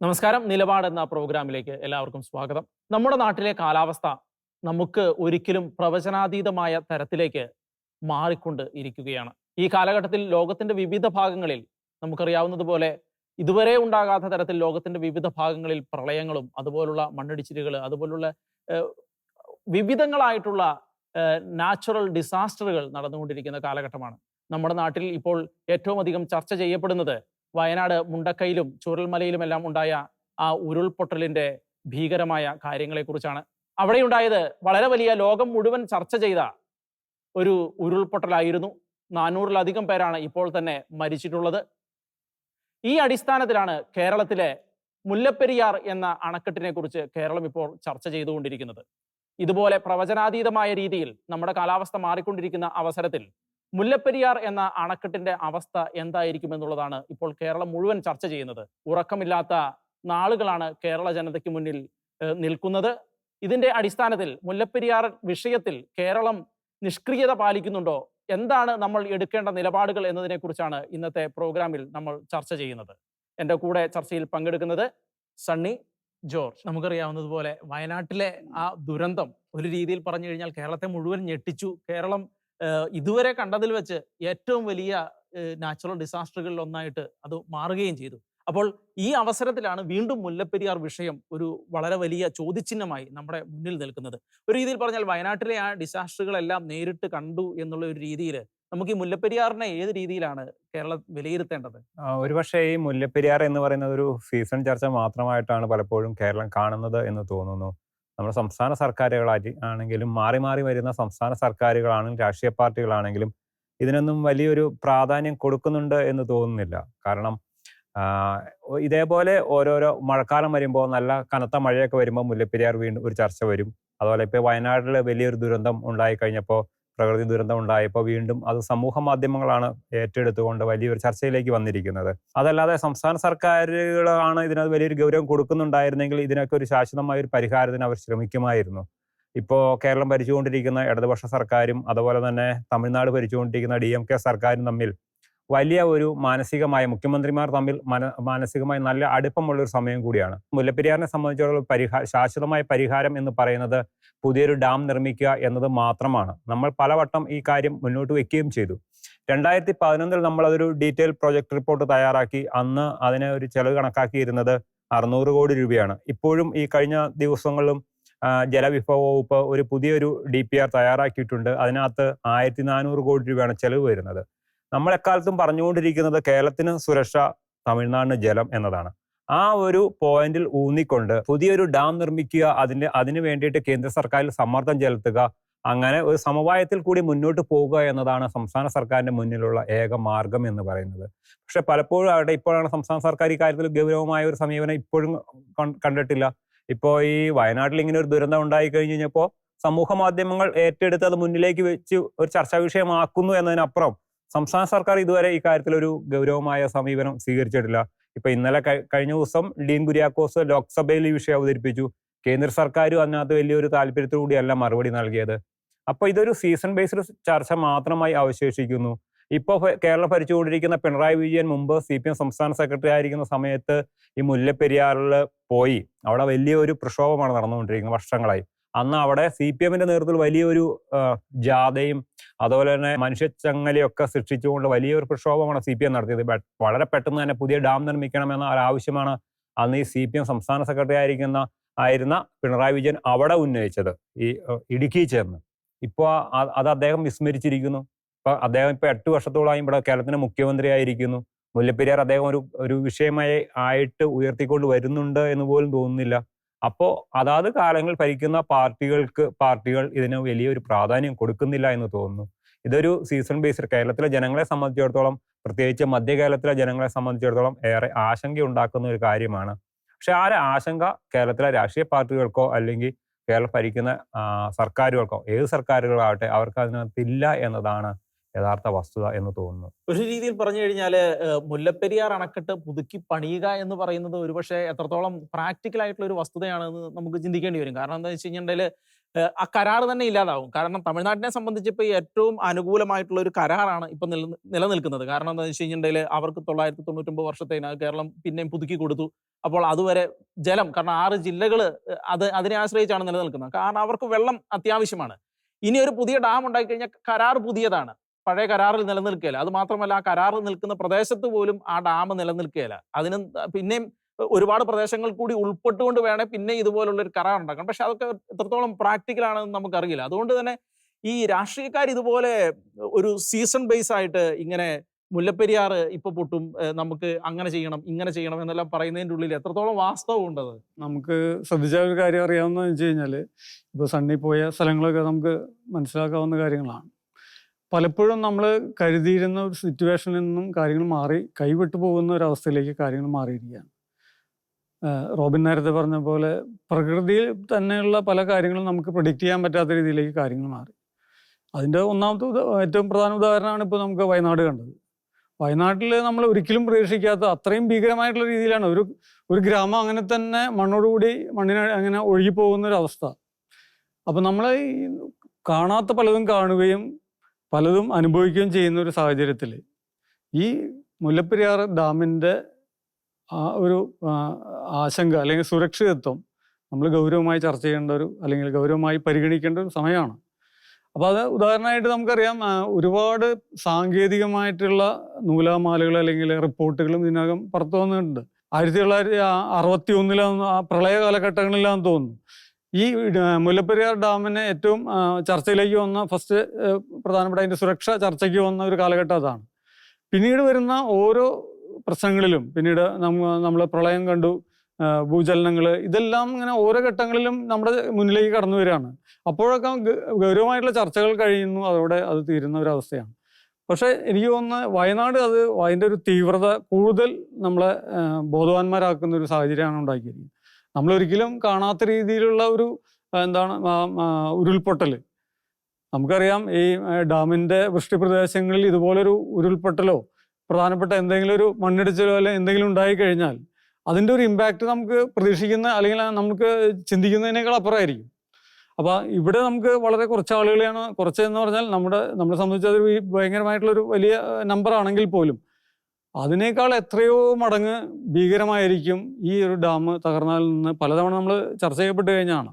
നമസ്കാരം. നിലപാട് എന്ന പ്രോഗ്രാമിലേക്ക് എല്ലാവർക്കും സ്വാഗതം. നമ്മുടെ നാട്ടിലെ കാലാവസ്ഥ നമുക്ക് ഒരിക്കലും പ്രവചനാതീതമായ തരത്തിലേക്ക് മാറിക്കൊണ്ട് ഇരിക്കുകയാണ്. ഈ കാലഘട്ടത്തിൽ ലോകത്തിന്റെ വിവിധ ഭാഗങ്ങളിൽ നമുക്കറിയാവുന്നതുപോലെ ഇതുവരെ ഉണ്ടാകാത്ത തരത്തിൽ ലോകത്തിന്റെ വിവിധ ഭാഗങ്ങളിൽ പ്രളയങ്ങളും അതുപോലുള്ള മണ്ണിടിച്ചിലുകൾ അതുപോലുള്ള ഏഹ്, വിവിധങ്ങളായിട്ടുള്ള നാച്ചുറൽ ഡിസാസ്റ്ററുകൾ നടന്നുകൊണ്ടിരിക്കുന്ന കാലഘട്ടമാണ്. നമ്മുടെ നാട്ടിൽ ഇപ്പോൾ ഏറ്റവും അധികം ചർച്ച ചെയ്യപ്പെടുന്നത് വയനാട് മുണ്ടക്കയിലും ചൂരൽമലയിലുമെല്ലാം ഉണ്ടായ ആ ഉരുൾപൊട്ടലിന്റെ ഭീകരമായ കാര്യങ്ങളെക്കുറിച്ചാണ്. അവിടെയുണ്ടായത് വളരെ വലിയ ലോകം മുഴുവൻ ചർച്ച ചെയ്ത ഒരു ഉരുൾപൊട്ടലായിരുന്നു. 400-ലധികം പേരാണ് ഇപ്പോൾ തന്നെ മരിച്ചിട്ടുള്ളത്. ഈ അടിസ്ഥാനത്തിലാണ് കേരളത്തിലെ മുല്ലപ്പെരിയാർ എന്ന അണക്കെട്ടിനെ കുറിച്ച് കേരളം ഇപ്പോൾ ചർച്ച ചെയ്തുകൊണ്ടിരിക്കുന്നത്. ഇതുപോലെ പ്രവചനാതീതമായ രീതിയിൽ നമ്മുടെ കാലാവസ്ഥ മാറിക്കൊണ്ടിരിക്കുന്ന അവസരത്തിൽ മുല്ലപ്പെരിയാർ എന്ന അണക്കെട്ടിന്റെ അവസ്ഥ എന്തായിരിക്കും എന്നുള്ളതാണ് ഇപ്പോൾ കേരളം മുഴുവൻ ചർച്ച ചെയ്യുന്നത്. ഉറക്കമില്ലാത്ത നാളുകളാണ് കേരള ജനതയ്ക്ക് മുന്നിൽ നിൽക്കുന്നത്. ഇതിന്റെ അടിസ്ഥാനത്തിൽ മുല്ലപ്പെരിയാർ വിഷയത്തിൽ കേരളം നിഷ്ക്രിയത പാലിക്കുന്നുണ്ടോ, എന്താണ് നമ്മൾ എടുക്കേണ്ട നിലപാടുകൾ എന്നതിനെ കുറിച്ചാണ് ഇന്നത്തെ പ്രോഗ്രാമിൽ നമ്മൾ ചർച്ച ചെയ്യുന്നത്. എൻ്റെ കൂടെ ചർച്ചയിൽ പങ്കെടുക്കുന്നത് സണ്ണി ജോർജ്. നമുക്കറിയാവുന്നതുപോലെ വയനാട്ടിലെ ആ ദുരന്തം ഒരു രീതിയിൽ പറഞ്ഞു കഴിഞ്ഞാൽ കേരളത്തെ മുഴുവൻ ഞെട്ടിച്ചു. കേരളം ഇതുവരെ കണ്ടതിൽ വെച്ച് ഏറ്റവും വലിയ നാച്ചുറൽ ഡിസാസ്റ്ററുകളിൽ ഒന്നായിട്ട് അത് മാറുകയും ചെയ്തു. അപ്പോൾ ഈ അവസരത്തിലാണ് വീണ്ടും മുല്ലപ്പെരിയാർ വിഷയം ഒരു വളരെ വലിയ ചോദ്യചിഹ്നമായി നമ്മുടെ മുന്നിൽ നിൽക്കുന്നത്. ഒരു രീതിയിൽ പറഞ്ഞാൽ വയനാട്ടിലെ ആ ഡിസാസ്റ്ററുകളെല്ലാം നേരിട്ട് കണ്ടു എന്നുള്ള ഒരു രീതിയിൽ നമുക്ക് ഈ മുല്ലപ്പെരിയാറിനെ ഏത് രീതിയിലാണ് കേരളം വിലയിരുത്തേണ്ടത്? ഒരുപക്ഷെ ഈ മുല്ലപ്പെരിയാർ എന്ന് പറയുന്നത് ഒരു സീസൺ ചർച്ച മാത്രമായിട്ടാണ് പലപ്പോഴും കേരളം കാണുന്നത് എന്ന് തോന്നുന്നു. നമ്മുടെ സംസ്ഥാന സർക്കാരുകളാണെങ്കിലും മാറി മാറി വരുന്ന സംസ്ഥാന സർക്കാരുകളാണെങ്കിലും രാഷ്ട്രീയ പാർട്ടികളാണെങ്കിലും ഇതിനൊന്നും വലിയൊരു പ്രാധാന്യം കൊടുക്കുന്നുണ്ട് എന്ന് തോന്നുന്നില്ല. കാരണം ഇതേപോലെ ഓരോരോ മഴക്കാലം വരുമ്പോൾ, നല്ല കനത്ത മഴയൊക്കെ വരുമ്പോൾ മുല്ലപ്പെരിയാർ വീണ്ടും ഒരു ചർച്ച വരും. അതുപോലെ ഇപ്പോൾ വയനാട്ടിൽ വലിയൊരു ദുരന്തം ഉണ്ടായി കഴിഞ്ഞപ്പോൾ, പ്രകൃതി ദുരന്തം ഉണ്ടായപ്പോൾ വീണ്ടും അത് സമൂഹ മാധ്യമങ്ങളാണ് ഏറ്റെടുത്തുകൊണ്ട് വലിയൊരു ചർച്ചയിലേക്ക് വന്നിരിക്കുന്നത്. അതല്ലാതെ സംസ്ഥാന സർക്കാരുകളാണ് ഇതിനകത്ത് വലിയൊരു ഗൗരവം കൊടുക്കുന്നുണ്ടായിരുന്നെങ്കിൽ ഇതിനൊക്കെ ഒരു ശാശ്വതമായ ഒരു പരിഹാരത്തിന് അവർ ശ്രമിക്കുമായിരുന്നു. ഇപ്പോൾ കേരളം ഭരിച്ചുകൊണ്ടിരിക്കുന്ന ഇടതുപക്ഷ സർക്കാരും അതുപോലെ തന്നെ തമിഴ്നാട് ഭരിച്ചുകൊണ്ടിരിക്കുന്ന DMK സർക്കാരും തമ്മിൽ വലിയ ഒരു മുഖ്യമന്ത്രിമാർ തമ്മിൽ മാനസികമായി നല്ല അടുപ്പമുള്ളൊരു സമയം കൂടിയാണ്. മുല്ലപ്പെരിയാറിനെ സംബന്ധിച്ചിടത്തോളം ശാശ്വതമായ പരിഹാരം എന്ന് പറയുന്നത് പുതിയൊരു ഡാം നിർമ്മിക്കുക എന്നത് മാത്രമാണ്. നമ്മൾ പലവട്ടം ഈ കാര്യം മുന്നോട്ട് വയ്ക്കുകയും ചെയ്തു. 2011 നമ്മളതൊരു ഡീറ്റെയിൽ പ്രൊജക്ട് റിപ്പോർട്ട് തയ്യാറാക്കി. അന്ന് അതിന് ഒരു ചെലവ് കണക്കാക്കിയിരുന്നത് 600 കോടി രൂപയാണ്. ഇപ്പോഴും ഈ കഴിഞ്ഞ ദിവസങ്ങളിലും ജലവിഭവ വകുപ്പ് ഒരു പുതിയൊരു DPR തയ്യാറാക്കിയിട്ടുണ്ട്. അതിനകത്ത് 1400 കോടി രൂപയാണ് ചെലവ് വരുന്നത്. നമ്മളെക്കാലത്തും പറഞ്ഞുകൊണ്ടിരിക്കുന്നത് കേരളത്തിന് സുരക്ഷ, തമിഴ്നാടിന് ജലം എന്നതാണ്. ആ ഒരു പോയിന്റിൽ ഊന്നിക്കൊണ്ട് പുതിയൊരു ഡാം നിർമ്മിക്കുക, അതിന് വേണ്ടിയിട്ട് കേന്ദ്ര സർക്കാരിൽ സമ്മർദ്ദം ചെലുത്തുക, അങ്ങനെ ഒരു സമവായത്തിൽ കൂടി മുന്നോട്ട് പോകുക എന്നതാണ് സംസ്ഥാന സർക്കാരിന്റെ മുന്നിലുള്ള ഏക മാർഗം എന്ന് പറയുന്നത്. പക്ഷെ പലപ്പോഴും ഇപ്പോഴാണ് സംസ്ഥാന സർക്കാർ ഈ കാര്യത്തിൽ ഗൗരവമായ ഒരു സമീപനം ഇപ്പോഴും കണ്ടിട്ടില്ല. ഇപ്പോൾ ഈ വയനാട്ടിൽ ഇങ്ങനെ ഒരു ദുരന്തം ഉണ്ടായി കഴിഞ്ഞ് കഴിഞ്ഞപ്പോൾ സമൂഹ മാധ്യമങ്ങൾ ഏറ്റെടുത്ത് അത് മുന്നിലേക്ക് വെച്ച് ഒരു ചർച്ചാ വിഷയമാക്കുന്നു എന്നതിനപ്പുറം സംസ്ഥാന സർക്കാർ ഇതുവരെ ഈ കാര്യത്തിൽ ഒരു ഗൗരവമായ സമീപനം സ്വീകരിച്ചിട്ടില്ല. ഇപ്പൊ ഇന്നലെ കഴിഞ്ഞ ദിവസം ഡീൻ കുര്യാക്കോസ് ലോക്സഭയിൽ ഈ വിഷയം അവതരിപ്പിച്ചു. കേന്ദ്ര സർക്കാരും അതിനകത്ത് വലിയൊരു താല്പര്യത്തോടുകൂടിയല്ല മറുപടി നൽകിയത്. അപ്പൊ ഇതൊരു സീസൺ ബേസ്ഡ് ചർച്ച മാത്രമായി അവശേഷിക്കുന്നു. ഇപ്പോൾ കേരളം ഭരിച്ചുകൊണ്ടിരിക്കുന്ന പിണറായി വിജയൻ മുമ്പ് CPM സംസ്ഥാന സെക്രട്ടറി ആയിരിക്കുന്ന സമയത്ത് ഈ മുല്ലപ്പെരിയാറിൽ പോയി. അവിടെ വലിയൊരു പ്രക്ഷോഭമാണ് നടന്നുകൊണ്ടിരിക്കുന്നത് വർഷങ്ങളായി. അന്ന് അവിടെ CPMന്റെ നേതൃത്വത്തിൽ വലിയൊരു ജാഥയും അതുപോലെ തന്നെ മനുഷ്യച്ചങ്ങലയൊക്കെ സൃഷ്ടിച്ചുകൊണ്ട് വലിയൊരു പ്രക്ഷോഭമാണ് CPM നടത്തിയത്. വളരെ പെട്ടെന്ന് തന്നെ പുതിയ ഡാം നിർമ്മിക്കണമെന്ന ഒരാവശ്യമാണ് അന്ന് ഈ CPM സംസ്ഥാന സെക്രട്ടറി ആയിരുന്ന പിണറായി വിജയൻ അവിടെ ഉന്നയിച്ചത്, ഈ ഇടുക്കി ചേർന്ന്. ഇപ്പോൾ അത് അദ്ദേഹം വിസ്മരിച്ചിരിക്കുന്നു. അദ്ദേഹം ഇപ്പോൾ 8 വർഷത്തോളമായി ഇവിടെ കേരളത്തിന്റെ മുഖ്യമന്ത്രി ആയിരിക്കുന്നു. മുല്ലപ്പെരിയാർ അദ്ദേഹം ഒരു വിഷയമായി ആയിട്ട് ഉയർത്തിക്കൊണ്ട് വരുന്നുണ്ട് എന്ന് പോലും തോന്നുന്നില്ല. അപ്പോൾ അതാത് കാലങ്ങൾ ഭരിക്കുന്ന പാർട്ടികൾ ഇതിന് വലിയൊരു പ്രാധാന്യം കൊടുക്കുന്നില്ല എന്ന് തോന്നുന്നു. ഇതൊരു സീസൺ ബേസ്ഡ് കേരളത്തിലെ ജനങ്ങളെ സംബന്ധിച്ചിടത്തോളം, പ്രത്യേകിച്ച് മധ്യ കേരളത്തിലെ ജനങ്ങളെ സംബന്ധിച്ചിടത്തോളം ഏറെ ആശങ്ക ഉണ്ടാക്കുന്ന ഒരു കാര്യമാണ്. പക്ഷെ ആ ആശങ്ക കേരളത്തിലെ രാഷ്ട്രീയ പാർട്ടികൾക്കോ അല്ലെങ്കിൽ കേരളം ഭരിക്കുന്ന സർക്കാരുകൾക്കോ, ഏത് സർക്കാരുകളാവട്ടെ, അവർക്ക് അതിനകത്തില്ല എന്നതാണ് യഥാർത്ഥ വസ്തുത എന്ന് തോന്നുന്നു. ഒരു രീതിയിൽ പറഞ്ഞു കഴിഞ്ഞാൽ മുല്ലപ്പെരിയാർ അണക്കെട്ട് പുതുക്കി പണിയുക എന്ന് പറയുന്നത് ഒരുപക്ഷെ എത്രത്തോളം പ്രാക്ടിക്കൽ ആയിട്ടുള്ള ഒരു വസ്തുതയാണെന്ന് നമുക്ക് ചിന്തിക്കേണ്ടി വരും. കാരണം എന്താ വെച്ച് കഴിഞ്ഞിട്ടുണ്ടെങ്കിൽ ആ കരാർ തന്നെ ഇല്ലാതാവും. കാരണം തമിഴ്നാട്ടിനെ സംബന്ധിച്ച് ഇപ്പോൾ ഏറ്റവും അനുകൂലമായിട്ടുള്ള ഒരു കരാറാണ് ഇപ്പം നിലനിൽക്കുന്നത്. കാരണം എന്താണെന്ന് വെച്ച് കഴിഞ്ഞിട്ടുണ്ടെങ്കിൽ അവർക്ക് 999 വർഷത്തേന് കേരളം പിന്നെയും പുതുക്കി കൊടുത്തു. അപ്പോൾ അതുവരെ ജലം, കാരണം 6 ജില്ലകൾ അതിനെ ആശ്രയിച്ചാണ് നിലനിൽക്കുന്നത്. കാരണം അവർക്ക് വെള്ളം അത്യാവശ്യമാണ്. ഇനി ഒരു പുതിയ ഡാം ഉണ്ടാക്കി കഴിഞ്ഞാൽ കരാർ പുതിയതാണ്, പഴയ കരാറിൽ നിലനിൽക്കുകയില്ല. അത് മാത്രമല്ല ആ കരാർ നിൽക്കുന്ന പ്രദേശത്ത് പോലും ആ ഡാം നിലനിൽക്കുകയില്ല. അതിന് പിന്നെയും ഒരുപാട് പ്രദേശങ്ങൾ കൂടി ഉൾപ്പെട്ടുകൊണ്ട് വേണേൽ പിന്നെ ഇതുപോലുള്ള ഒരു കരാർ ഉണ്ടാക്കണം. പക്ഷെ അതൊക്കെ എത്രത്തോളം പ്രാക്ടിക്കൽ ആണെന്ന് നമുക്കറിയില്ല. അതുകൊണ്ട് തന്നെ ഈ രാഷ്ട്രീയക്കാർ ഇതുപോലെ ഒരു സീസൺ ബേസ് ആയിട്ട് ഇങ്ങനെ മുല്ലപ്പെരിയാർ ഇപ്പൊ പൊട്ടും, നമുക്ക് അങ്ങനെ ചെയ്യണം ഇങ്ങനെ ചെയ്യണം എന്നെല്ലാം പറയുന്നതിൻ്റെ ഉള്ളിൽ എത്രത്തോളം വാസ്തവം ഉണ്ടത്? നമുക്ക് ശ്രദ്ധിച്ച ഒരു കാര്യം അറിയാവുന്നതെന്ന് വെച്ച് കഴിഞ്ഞാൽ, ഇപ്പോൾ സണ്ണി പോയ സ്ഥലങ്ങളൊക്കെ നമുക്ക് മനസ്സിലാക്കാവുന്ന കാര്യങ്ങളാണ്. പലപ്പോഴും നമ്മൾ കരുതിയിരുന്ന ഒരു സിറ്റുവേഷനിൽ നിന്നും കാര്യങ്ങൾ മാറി കൈവിട്ടു പോകുന്ന ഒരവസ്ഥയിലേക്ക് കാര്യങ്ങൾ മാറിയിരിക്കുകയാണ്. റോബിൻ നേരത്തെ പറഞ്ഞ പോലെ പ്രകൃതിയിൽ തന്നെയുള്ള പല കാര്യങ്ങളും നമുക്ക് പ്രെഡിക്റ്റ് ചെയ്യാൻ പറ്റാത്ത രീതിയിലേക്ക് കാര്യങ്ങൾ മാറി. അതിൻ്റെ ഒന്നാമത്തെ ഏറ്റവും പ്രധാന ഉദാഹരണമാണ് ഇപ്പോൾ നമുക്ക് വയനാട് കണ്ടത്. വയനാട്ടിൽ നമ്മൾ ഒരിക്കലും പ്രതീക്ഷിക്കാത്ത അത്രയും ഭീകരമായിട്ടുള്ള രീതിയിലാണ് ഒരു ഗ്രാമം അങ്ങനെ തന്നെ മണ്ണിന് അങ്ങനെ ഒഴുകിപ്പോകുന്നൊരവസ്ഥ. അപ്പം നമ്മൾ ഈ കാണാത്ത പലതും കാണുകയും പലതും അനുഭവിക്കുകയും ചെയ്യുന്ന ഒരു സാഹചര്യത്തിൽ ഈ മുല്ലപ്പെരിയാർ ഡാമിൻ്റെ ഒരു ആശങ്ക അല്ലെങ്കിൽ സുരക്ഷിതത്വം നമ്മൾ ഗൗരവമായി ചർച്ച ചെയ്യേണ്ട അല്ലെങ്കിൽ ഗൗരവമായി പരിഗണിക്കേണ്ട ഒരു സമയമാണ്. അപ്പോൾ അത് ഉദാഹരണമായിട്ട് നമുക്കറിയാം, ഒരുപാട് സാങ്കേതികമായിട്ടുള്ള നൂലാമാലകൾ അല്ലെങ്കിൽ റിപ്പോർട്ടുകളും ഇതിനകം പുറത്തു വന്നിട്ടുണ്ട്. 1961 ആ പ്രളയ കാലഘട്ടങ്ങളിലാണെന്ന് തോന്നുന്നു ഈ മുല്ലപ്പെരിയാർ ഡാമിന് ഏറ്റവും ചർച്ചയിലേക്ക് വന്ന ഫസ്റ്റ് പ്രധാനപ്പെട്ട അതിൻ്റെ സുരക്ഷ ചർച്ചയ്ക്ക് വന്ന ഒരു കാലഘട്ടം അതാണ്. പിന്നീട് വരുന്ന ഓരോ പ്രശ്നങ്ങളിലും പിന്നീട് നമ്മൾ പ്രളയം കണ്ടു, ഭൂചലനങ്ങൾ, ഇതെല്ലാം ഇങ്ങനെ ഓരോ ഘട്ടങ്ങളിലും നമ്മുടെ മുന്നിലേക്ക് കടന്നു വരികയാണ്. അപ്പോഴൊക്കെ ഗൗരവമായിട്ടുള്ള ചർച്ചകൾ കഴിയുന്നു, അതോടെ അത് തീരുന്ന ഒരവസ്ഥയാണ്. പക്ഷേ എനിക്ക് തോന്നുന്നത് വയനാട് അതിൻ്റെ ഒരു തീവ്രത കൂടുതൽ നമ്മളെ ബോധവാന്മാരാക്കുന്ന ഒരു സാഹചര്യമാണ് ഉണ്ടാക്കിയിരിക്കുന്നത്. നമ്മളൊരിക്കലും കാണാത്ത രീതിയിലുള്ള ഒരു ഉരുൾപൊട്ടൽ. നമുക്കറിയാം ഈ ഡാമിൻ്റെ വൃഷ്ടിപ്രദേശങ്ങളിൽ ഇതുപോലൊരു ഉരുൾപൊട്ടലോ പ്രധാനപ്പെട്ട എന്തെങ്കിലും ഒരു മണ്ണിടിച്ചിലോ അല്ലെങ്കിൽ എന്തെങ്കിലും ഉണ്ടായിക്കഴിഞ്ഞാൽ അതിൻ്റെ ഒരു ഇമ്പാക്റ്റ് നമുക്ക് പ്രതീക്ഷിക്കുന്ന അല്ലെങ്കിൽ നമുക്ക് ചിന്തിക്കുന്നതിനേക്കാൾ അപ്പുറമായിരിക്കും. അപ്പോൾ ഇവിടെ നമുക്ക് വളരെ കുറച്ച് ആളുകളെയാണ്, കുറച്ചെന്ന് പറഞ്ഞാൽ നമ്മളെ സംബന്ധിച്ച് അതൊരു ഭയങ്കരമായിട്ടുള്ളൊരു വലിയ നമ്പറാണെങ്കിൽ പോലും അതിനേക്കാൾ എത്രയോ മടങ്ങ് ഭീകരമായിരിക്കും ഈ ഒരു ഡാം തകർന്നാൽ നിന്ന് പലതവണ നമ്മൾ ചർച്ച ചെയ്യപ്പെട്ട് കഴിഞ്ഞാണ്.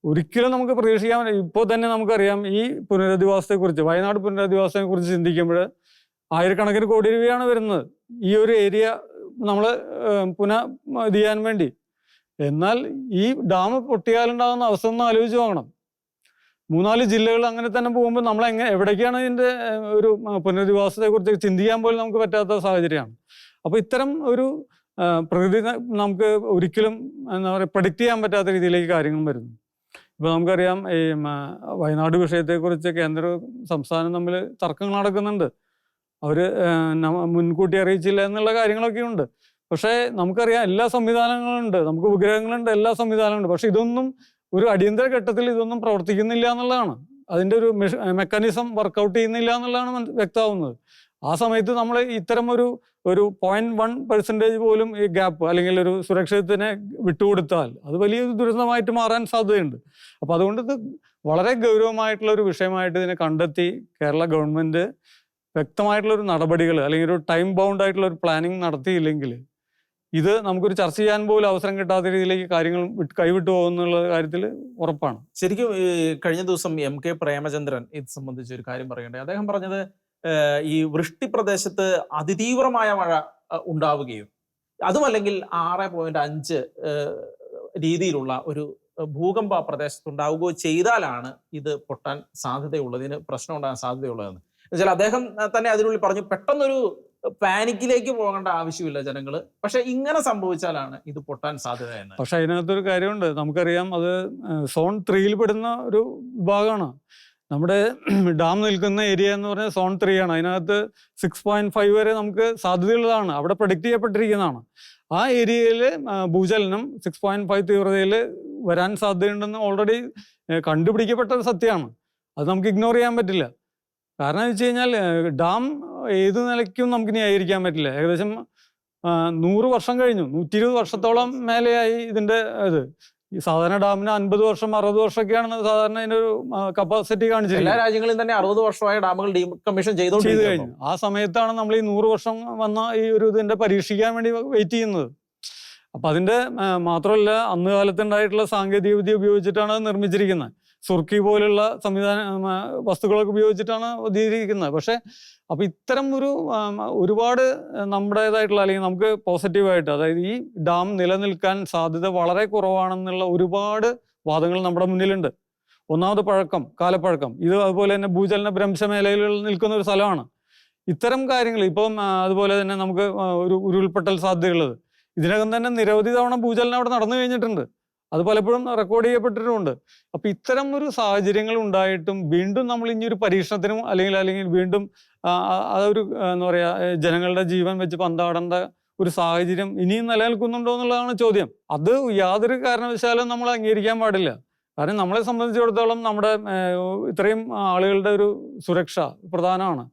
ഒരിക്കലും നമുക്ക് പ്രതീക്ഷിക്കാൻ, ഇപ്പോൾ തന്നെ നമുക്കറിയാം ഈ പുനരധിവാസത്തെക്കുറിച്ച്, വയനാട് പുനരധിവാസത്തെക്കുറിച്ച് ചിന്തിക്കുമ്പോൾ ആയിരക്കണക്കിന് കോടി രൂപയാണ് വരുന്നത് ഈ ഒരു ഏരിയ നമ്മൾ ഇത് ചെയ്യാൻ വേണ്ടി. എന്നാൽ ഈ ഡാം പൊട്ടിയാലുണ്ടാകുന്ന അവസ്ഥ ഒന്ന് ആലോചിച്ച് നോക്കണം. 3-4 ജില്ലകൾ അങ്ങനെ തന്നെ പോകുമ്പോൾ നമ്മൾ എവിടേക്കാണ് ഇതിൻ്റെ ഒരു പുനരധിവാസത്തെക്കുറിച്ച് ചിന്തിക്കാൻ പോലും നമുക്ക് പറ്റാത്ത സാഹചര്യമാണ്. അപ്പോൾ ഇത്തരം ഒരു പ്രകൃതി നമുക്ക് ഒരിക്കലും പ്രഡിക്റ്റ് ചെയ്യാൻ പറ്റാത്ത രീതിയിലേക്ക് കാര്യങ്ങൾ വരുന്നു. ഇപ്പോൾ നമുക്കറിയാം ഈ വയനാട് വിഷയത്തെക്കുറിച്ച് സംസ്ഥാനം തമ്മിൽ തർക്കങ്ങൾ നടക്കുന്നുണ്ട്. അവർ മുൻകൂട്ടി അറിയിച്ചില്ല എന്നുള്ള കാര്യങ്ങളൊക്കെ ഉണ്ട്. പക്ഷേ നമുക്കറിയാം എല്ലാ സംവിധാനങ്ങളുണ്ട്, നമുക്ക് ഉപഗ്രഹങ്ങളുണ്ട്, എല്ലാ സംവിധാനങ്ങളുണ്ട്. പക്ഷെ ഇതൊന്നും ഒരു അടിയന്തര ഘട്ടത്തിൽ ഇതൊന്നും പ്രവർത്തിക്കുന്നില്ല എന്നുള്ളതാണ്. അതിൻ്റെ ഒരു മെക്കാനിസം വർക്കൗട്ട് ചെയ്യുന്നില്ല എന്നുള്ളതാണ് വ്യക്തമാവുന്നത്. ആ സമയത്ത് നമ്മൾ ഇത്തരം ഒരു 0.1% പോലും ഈ ഗ്യാപ്പ് അല്ലെങ്കിൽ ഒരു സുരക്ഷിതത്തിനെ വിട്ടുകൊടുത്താൽ അത് വലിയൊരു ദുരന്തമായിട്ട് മാറാൻ സാധ്യതയുണ്ട്. അപ്പോൾ അതുകൊണ്ട് ഇത് വളരെ ഗൗരവമായിട്ടുള്ള ഒരു വിഷയമായിട്ട് ഇതിനെ കണ്ടെത്തി കേരള ഗവൺമെൻറ് വ്യക്തമായിട്ടുള്ളൊരു നടപടികൾ അല്ലെങ്കിൽ ഒരു ടൈം ബൗണ്ട് ആയിട്ടുള്ള ഒരു പ്ലാനിങ് നടത്തിയില്ലെങ്കിൽ ഇത് നമുക്കൊരു ചർച്ച ചെയ്യാൻ പോലും അവസരം കിട്ടാത്ത രീതിയിലേക്ക് കാര്യങ്ങൾ കൈവിട്ടു പോകുന്നുള്ള കാര്യത്തിൽ ഉറപ്പാണ്. ശരിക്കും കഴിഞ്ഞ ദിവസം MK പ്രേമചന്ദ്രൻ ഇത് സംബന്ധിച്ച് ഒരു കാര്യം പറയണ്ടേ. അദ്ദേഹം പറഞ്ഞത് ഈ വൃഷ്ടി പ്രദേശത്ത് അതിതീവ്രമായ മഴ ഉണ്ടാവുകയും അതുമല്ലെങ്കിൽ 6.5 രീതിയിലുള്ള ഒരു ഭൂകമ്പ പ്രദേശത്ത് ഉണ്ടാവുകയോ ചെയ്താലാണ് ഇത് പൊട്ടാൻ സാധ്യതയുള്ളത്, ഇതിന് പ്രശ്നം ഉണ്ടാകാൻ സാധ്യതയുള്ളതെന്ന് വെച്ചാൽ അദ്ദേഹം തന്നെ അതിനുള്ളിൽ പറഞ്ഞു, പെട്ടെന്നൊരു പാനിക്കിലേക്ക് പോകേണ്ട ആവശ്യമില്ല ജനങ്ങൾ, പക്ഷെ ഇങ്ങനെ സംഭവിച്ചാലാണ് ഇത് പൊട്ടാൻ സാധ്യത എന്ന്. പക്ഷെ അതിനകത്തൊരു കാര്യമുണ്ട്, നമുക്കറിയാം അത് സോൺ 3 പെടുന്ന ഒരു വിഭാഗമാണ്. നമ്മുടെ ഡാം നിൽക്കുന്ന ഏരിയ എന്ന് പറഞ്ഞാൽ സോൺ 3 ആണ്. അതിനകത്ത് 6.5 വരെ നമുക്ക് സാധ്യതയുള്ളതാണ്, അവിടെ പ്രഡിക്റ്റ് ചെയ്യപ്പെട്ടിരിക്കുന്നതാണ്. ആ ഏരിയയിൽ ഭൂചലനം 6.5 തീവ്രതയിൽ വരാൻ സാധ്യതയുണ്ടെന്ന് ഓൾറെഡി കണ്ടുപിടിക്കപ്പെട്ട സത്യമാണ്. അത് നമുക്ക് ഇഗ്നോർ ചെയ്യാൻ പറ്റില്ല. കാരണം എന്ന് വെച്ച് കഴിഞ്ഞാൽ ഡാം ഏത് നിലയ്ക്കും നമുക്ക് ന്യായീകരിക്കാൻ പറ്റില്ല. ഏകദേശം 100 വർഷം കഴിഞ്ഞു, 120 വർഷത്തോളം മേലെയായി ഇതിൻ്റെ ഈ സാധാരണ ഡാമിന് 50 വർഷം 60 വർഷമൊക്കെയാണ് സാധാരണ ഇതിനൊരു കപ്പാസിറ്റി എല്ലാ കാണിച്ചിരിക്കുന്നത്. രാജ്യങ്ങളിലും തന്നെ 60 വർഷമായ ഡാമുകൾ ഡീകമ്മീഷൻ ചെയ്തു ചെയ്തുകൊണ്ടിരിക്കുന്നു. കഴിഞ്ഞു. ആ സമയത്താണ് നമ്മൾ ഈ 100 വർഷം വന്ന ഈ ഒരു ഇതിന്റെ പരീക്ഷിക്കാൻ വേണ്ടി വെയിറ്റ് ചെയ്യുന്നത്. അപ്പൊ അതിന്റെ മാത്രമല്ല, അന്ന് കാലത്തുണ്ടായിട്ടുള്ള സാങ്കേതിക വിദ്യ ഉപയോഗിച്ചിട്ടാണ് അത് നിർമ്മിച്ചിരിക്കുന്നത്. സുർക്കി പോലുള്ള വസ്തുക്കളൊക്കെ ഉപയോഗിച്ചിട്ടാണ് ഉദ്ദേശിക്കുന്നത്. പക്ഷെ അപ്പൊ ഇത്തരം ഒരുപാട് നമ്മുടേതായിട്ടുള്ള, അല്ലെങ്കിൽ നമുക്ക് പോസിറ്റീവായിട്ട്, അതായത് ഈ ഡാം നിലനിൽക്കാൻ സാധ്യത വളരെ കുറവാണെന്നുള്ള ഒരുപാട് വാദങ്ങൾ നമ്മുടെ മുന്നിലുണ്ട്. ഒന്നാമത് കാലപ്പഴക്കം. ഇത് അതുപോലെ തന്നെ ഭൂചലന ഭ്രംശമേഖലയിൽ നിൽക്കുന്ന ഒരു സ്ഥലമാണ്. ഇത്തരം കാര്യങ്ങൾ ഇപ്പം അതുപോലെ തന്നെ നമുക്ക് ഒരു ഉരുൾപൊട്ടൽ സാധ്യതയുള്ളത്. ഇതിനകം തന്നെ നിരവധി തവണ ഭൂചലനം അവിടെ നടന്നു കഴിഞ്ഞിട്ടുണ്ട്. അത് പലപ്പോഴും റെക്കോർഡ് ചെയ്യപ്പെട്ടിട്ടുമുണ്ട്. അപ്പൊ ഇത്തരം ഒരു സാഹചര്യങ്ങൾ ഉണ്ടായിട്ടും വീണ്ടും നമ്മൾ ഇനി ഒരു പരീക്ഷണത്തിനും അല്ലെങ്കിൽ വീണ്ടും അതൊരു എന്താ പറയാ, ജനങ്ങളുടെ ജീവൻ വെച്ച് പന്താടേണ്ട ഒരു സാഹചര്യം ഇനിയും നിലനിൽക്കുന്നുണ്ടോ എന്നുള്ളതാണ് ചോദ്യം. അത് യാതൊരു കാരണവശാലും നമ്മൾ അംഗീകരിക്കാൻ പാടില്ല. കാരണം നമ്മളെ സംബന്ധിച്ചിടത്തോളം നമ്മുടെ ഇത്രയും ആളുകളുടെ ഒരു സുരക്ഷ പ്രധാനമാണ്.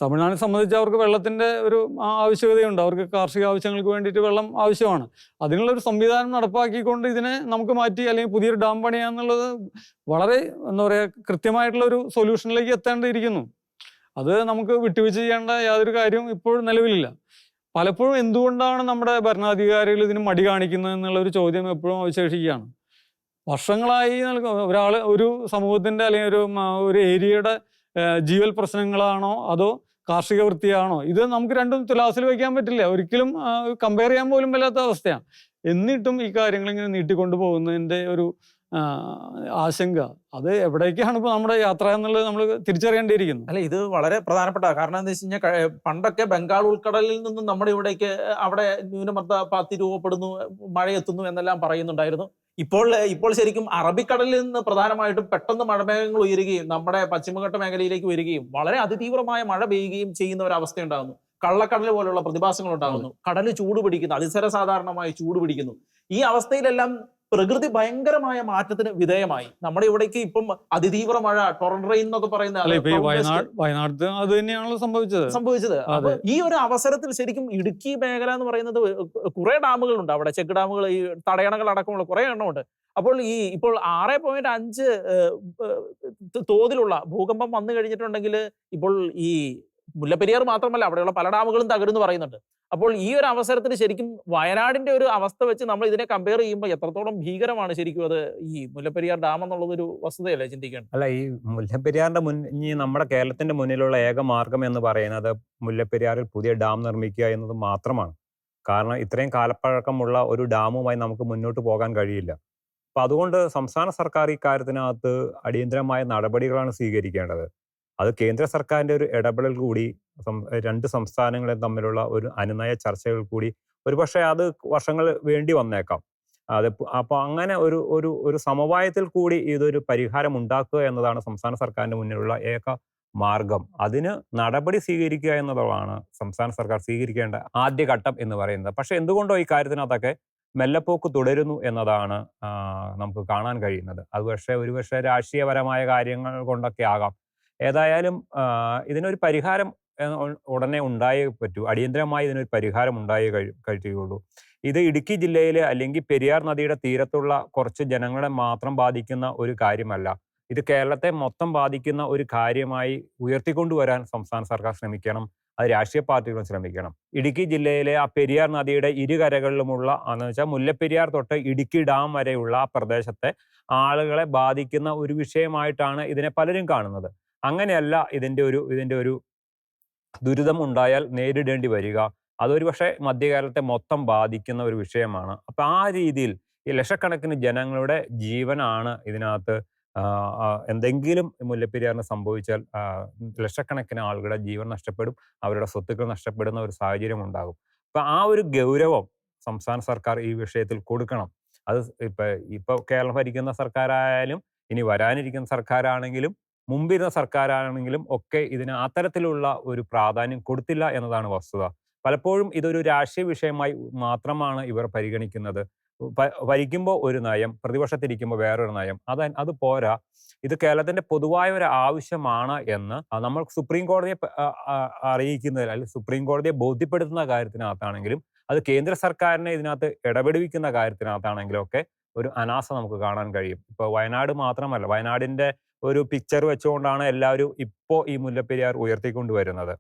തമിഴ്നാടിനെ സംബന്ധിച്ച് അവർക്ക് വെള്ളത്തിൻ്റെ ഒരു ആവശ്യകതയുണ്ട്. അവർക്ക് കാർഷിക ആവശ്യങ്ങൾക്ക് വേണ്ടിയിട്ട് വെള്ളം ആവശ്യമാണ്. അതിനുള്ളൊരു സംവിധാനം നടപ്പാക്കിക്കൊണ്ട് ഇതിനെ നമുക്ക് മാറ്റി അല്ലെങ്കിൽ പുതിയൊരു ഡാം പണിയാന്നുള്ളത് വളരെ എന്താ പറയുക, കൃത്യമായിട്ടുള്ള ഒരു സൊല്യൂഷനിലേക്ക് എത്തേണ്ടിയിരിക്കുന്നു. അത് നമുക്ക് വിട്ടുവീഴ്ച ചെയ്യേണ്ട യാതൊരു കാര്യവും ഇപ്പോഴും നിലവിലില്ല. പലപ്പോഴും എന്തുകൊണ്ടാണ് നമ്മുടെ ഭരണാധികാരികൾ ഇതിന് മടി കാണിക്കുന്നത് എന്നുള്ളൊരു ചോദ്യം എപ്പോഴും അവശേഷിക്കുകയാണ്. വർഷങ്ങളായി ഒരു സമൂഹത്തിൻ്റെ അല്ലെങ്കിൽ ഒരു ഏരിയയുടെ ജീവൽ പ്രശ്നങ്ങളാണോ അതോ കാർഷിക വൃത്തിയാണോ, ഇത് നമുക്ക് രണ്ടും തുലാസിൽ വയ്ക്കാൻ പറ്റില്ല. ഒരിക്കലും കമ്പയർ ചെയ്യാൻ പോലും പറ്റാത്ത അവസ്ഥയാണ്. എന്നിട്ടും ഈ കാര്യങ്ങൾ ഇങ്ങനെ നീട്ടിക്കൊണ്ടു പോകുന്നതിൻ്റെ ഒരു ആശങ്ക, അത് എവിടേക്കാണ് ഇപ്പോൾ നമ്മുടെ യാത്ര എന്നുള്ളത് നമ്മൾ തിരിച്ചറിയേണ്ടിയിരിക്കുന്നു. അല്ല, ഇത് വളരെ പ്രധാനപ്പെട്ട കാരണം എന്താ വെച്ച് കഴിഞ്ഞാൽ, പണ്ടൊക്കെ ബംഗാൾ ഉൾക്കടലിൽ നിന്നും നമ്മുടെ ഇവിടേക്ക് അവിടെ ന്യൂനമർദ്ദപാത്തി രൂപപ്പെടുന്നു, മഴയെത്തുന്നു എന്നെല്ലാം പറയുന്നുണ്ടായിരുന്നു. ഇപ്പോൾ ശരിക്കും അറബിക്കടലിൽ നിന്ന് പ്രധാനമായിട്ടും പെട്ടെന്ന് മഴമേഘങ്ങൾ ഉയരുകയും നമ്മുടെ പശ്ചിമഘട്ട മേഖലയിലേക്ക് വരികയും വളരെ അതിതീവ്രമായ മഴ പെയ്യുകയും ചെയ്യുന്ന ഒരു അവസ്ഥ ഉണ്ടാകുന്നു. കള്ളക്കടൽ പോലുള്ള പ്രതിഭാസങ്ങൾ ഉണ്ടാകുന്നു. കടല് ചൂടുപിടിക്കുന്നു, അതിസാധാരണമായി ചൂടുപിടിക്കുന്നു. ഈ അവസ്ഥയിലെല്ലാം പ്രകൃതി ഭയങ്കരമായ മാറ്റത്തിന് വിധേയമായി. നമ്മുടെ ഇവിടേക്ക് ഇപ്പം അതിതീവ്ര മഴ, ടൊറന്റ് റെയിൻ എന്നൊക്കെ പറയുന്ന വയനാട് അത് തന്നെയാണല്ലോ സംഭവിച്ചത്. അപ്പൊ ഈ ഒരു അവസരത്തിൽ ശരിക്കും ഇടുക്കി മേഖല എന്ന് പറയുന്നത് കുറെ ഡാമുകളുണ്ട് അവിടെ, ചെക്ക് ഡാമുകൾ, ഈ തടയണകൾ അടക്കമുള്ള കുറെ എണ്ണമുണ്ട്. അപ്പോൾ ഇപ്പോൾ 6.5 തോതിലുള്ള ഭൂകമ്പം വന്നു കഴിഞ്ഞിട്ടുണ്ടെങ്കിൽ ഇപ്പോൾ ഈ മുല്ലപ്പെരിയാർ മാത്രമല്ല, അവിടെയുള്ള പല ഡാമുകളും തകരുന്നു പറയുന്നുണ്ട്. അപ്പോൾ ഈ ഒരു അവസരത്തിൽ ശരിക്കും വയനാടിന്റെ ഒരു അവസ്ഥ വെച്ച് നമ്മൾ ഇതിനെ കമ്പയർ ചെയ്യുമ്പോൾ എത്രത്തോളം ഭീകരമാണ് ശരിക്കും അത് ഈ മുല്ലപ്പെരിയാർ ഡാം എന്നുള്ളതൊരു വസ്തുതയല്ലേ ചിന്തിക്കേണ്ടത്? അല്ല, ഈ മുല്ലപ്പെരിയാറിന്റെ ഇനി നമ്മുടെ കേരളത്തിന്റെ മുന്നിലുള്ള ഏക മാർഗം എന്ന് പറയുന്നത് മുല്ലപ്പെരിയാറിൽ പുതിയ ഡാം നിർമ്മിക്കുക എന്നത് മാത്രമാണ്. കാരണം ഇത്രയും കാലപ്പഴക്കമുള്ള ഒരു ഡാമുമായി നമുക്ക് മുന്നോട്ട് പോകാൻ കഴിയില്ല. അപ്പൊ അതുകൊണ്ട് സംസ്ഥാന സർക്കാർ ഇക്കാര്യത്തിനകത്ത് അടിയന്തരമായ നടപടികളാണ് സ്വീകരിക്കേണ്ടത്. അത് കേന്ദ്ര സർക്കാരിൻ്റെ ഒരു ഇടപെടൽ കൂടി, രണ്ട് സംസ്ഥാനങ്ങളും തമ്മിലുള്ള ഒരു അനുനയ ചർച്ചകൾ കൂടി, ഒരുപക്ഷെ അത് വർഷങ്ങൾ വേണ്ടി വന്നേക്കാം. അപ്പോൾ അങ്ങനെ ഒരു സമവായത്തിൽ കൂടി ഇതൊരു പരിഹാരം ഉണ്ടാക്കുക എന്നതാണ് സംസ്ഥാന സർക്കാരിൻ്റെ മുന്നിലുള്ള ഏക മാർഗം. അതിന് നടപടി സ്വീകരിക്കുക എന്നതാണ് സംസ്ഥാന സർക്കാർ സ്വീകരിക്കേണ്ട ആദ്യഘട്ടം എന്ന് പറയുന്നത്. പക്ഷെ എന്തുകൊണ്ടോ ഈ കാര്യത്തിനകത്തൊക്കെ മെല്ലപ്പോക്ക് തുടരുന്നു എന്നതാണ് നമുക്ക് കാണാൻ കഴിയുന്നത്. അത് ഒരുപക്ഷെ രാഷ്ട്രീയപരമായ കാര്യങ്ങൾ കൊണ്ടൊക്കെ ആകാം. ഏതായാലും ഇതിനൊരു പരിഹാരം ഉടനെ ഉണ്ടായേ പറ്റൂ. അടിയന്തരമായി ഇതിനൊരു പരിഹാരം ഉണ്ടായേ കഴിയുള്ളൂ. ഇത് ഇടുക്കി ജില്ലയിലെ അല്ലെങ്കിൽ പെരിയാർ നദിയുടെ തീരത്തുള്ള കുറച്ച് ജനങ്ങളെ മാത്രം ബാധിക്കുന്ന ഒരു കാര്യമല്ല. ഇത് കേരളത്തെ മൊത്തം ബാധിക്കുന്ന ഒരു കാര്യമായി ഉയർത്തിക്കൊണ്ടുവരാൻ സംസ്ഥാന സർക്കാർ ശ്രമിക്കണം. അത് രാഷ്ട്രീയ പാർട്ടികളും ശ്രമിക്കണം. ഇടുക്കി ജില്ലയിലെ ആ പെരിയാർ നദിയുടെ ഇരുകരകളിലുമുള്ള എന്ന് വെച്ചാൽ മുല്ലപ്പെരിയാർ തൊട്ട് ഇടുക്കി ഡാം വരെയുള്ള ആ പ്രദേശത്തെ ആളുകളെ ബാധിക്കുന്ന ഒരു വിഷയമായിട്ടാണ് ഇതിനെ പലരും കാണുന്നത്. അങ്ങനെയല്ല ഇതിൻ്റെ ഒരു ദുരിതം ഉണ്ടായാൽ നേരിടേണ്ടി വരിക. അതൊരു പക്ഷേ മധ്യകേരളത്തെ മൊത്തം ബാധിക്കുന്ന ഒരു വിഷയമാണ്. അപ്പം ആ രീതിയിൽ ഈ ലക്ഷക്കണക്കിന് ജനങ്ങളുടെ ജീവനാണ് ഇതിനകത്ത്. എന്തെങ്കിലും മുല്ലപ്പെരിയാറിന് സംഭവിച്ചാൽ ലക്ഷക്കണക്കിന് ആളുകളുടെ ജീവൻ നഷ്ടപ്പെടും, അവരുടെ സ്വത്തുക്കൾ നഷ്ടപ്പെടുന്ന ഒരു സാഹചര്യം ഉണ്ടാകും. അപ്പം ആ ഒരു ഗൗരവം സംസ്ഥാന സർക്കാർ ഈ വിഷയത്തിൽ കൊടുക്കണം. അത് ഇപ്പൊ കേരളം ഭരിക്കുന്ന സർക്കാരായാലും ഇനി വരാനിരിക്കുന്ന സർക്കാരാണെങ്കിലും മുമ്പിരുന്ന സർക്കാരാണെങ്കിലും ഒക്കെ ഇതിന് അത്തരത്തിലുള്ള ഒരു പ്രാധാന്യം കൊടുത്തില്ല എന്നതാണ് വസ്തുത. പലപ്പോഴും ഇതൊരു രാഷ്ട്രീയ വിഷയമായി മാത്രമാണ് ഇവർ പരിഗണിക്കുന്നത്. ഭരിക്കുമ്പോൾ ഒരു നയം, പ്രതിപക്ഷത്തിരിക്കുമ്പോൾ വേറൊരു നയം. അത് പോരാ. ഇത് കേരളത്തിന്റെ പൊതുവായ ഒരു ആവശ്യമാണ് എന്ന് നമ്മൾ സുപ്രീം കോടതിയെ അറിയിക്കുന്നതിൽ, അല്ലെങ്കിൽ സുപ്രീം കോടതിയെ ബോധ്യപ്പെടുത്തുന്ന കാര്യത്തിനകത്താണെങ്കിലും, അത് കേന്ദ്ര സർക്കാരിനെ ഇതിനകത്ത് ഇടപെടുവിക്കുന്ന കാര്യത്തിനകത്താണെങ്കിലും ഒക്കെ ഒരു അനാസ നമുക്ക് കാണാൻ കഴിയും. ഇപ്പോൾ വയനാട് മാത്രമല്ല, വയനാടിൻ്റെ ഒരു പിക്ചർ വെച്ചുകൊണ്ടാണ് എല്ലാവരും ഇപ്പോൾ ഈ മുല്ലപ്പെരിയാർ ഉയർത്തിക്കൊണ്ടുവരുന്നത്.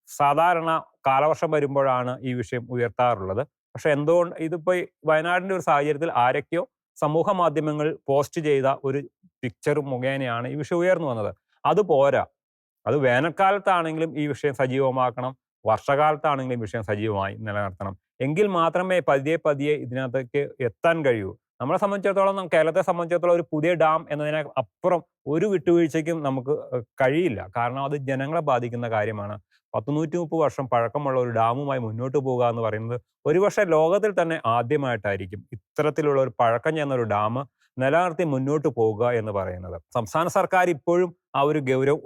സാധാരണ കാലവർഷം വരുമ്പോഴാണ് ഈ വിഷയം ഉയർത്താറുള്ളത്. പക്ഷെ എന്തുകൊണ്ട് ഇതിപ്പോൾ ഈ വയനാടിൻ്റെ ഒരു സാഹചര്യത്തിൽ ആരൊക്കെയോ സമൂഹ മാധ്യമങ്ങൾ പോസ്റ്റ് ചെയ്ത ഒരു പിക്ചർ മുഖേനയാണ് ഈ വിഷയം ഉയർന്നു വന്നത്. അത് പോരാ, അത് വേനൽക്കാലത്താണെങ്കിലും ഈ വിഷയം സജീവമാക്കണം, വർഷകാലത്താണെങ്കിലും ഈ വിഷയം സജീവമായി നിലനിർത്തണം. എങ്കിൽ മാത്രമേ പതിയെ പതിയെ ഇതിനകത്തേക്ക് എത്താൻ കഴിയൂ. നമ്മളെ സംബന്ധിച്ചിടത്തോളം, കേരളത്തെ സംബന്ധിച്ചിടത്തോളം ഒരു പുതിയ ഡാം എന്നതിന് അപ്പുറം ഒരു വിട്ടുവീഴ്ചയ്ക്കും നമുക്ക് കഴിയില്ല. കാരണം അത് ജനങ്ങളെ ബാധിക്കുന്ന കാര്യമാണ്. 130 വർഷം പഴക്കമുള്ള ഒരു ഡാമുമായി മുന്നോട്ട് പോകുക എന്ന് പറയുന്നത് ഒരുപക്ഷെ ലോകത്തിൽ തന്നെ ആദ്യമായിട്ടായിരിക്കും ഇത്തരത്തിലുള്ള ഒരു പഴക്കം ചെന്ന ഒരു ഡാം നിലനിർത്തി മുന്നോട്ട് പോകുക എന്ന് പറയുന്നത്. സംസ്ഥാന സർക്കാർ ഇപ്പോഴും ആ ഒരു ഗൗരവം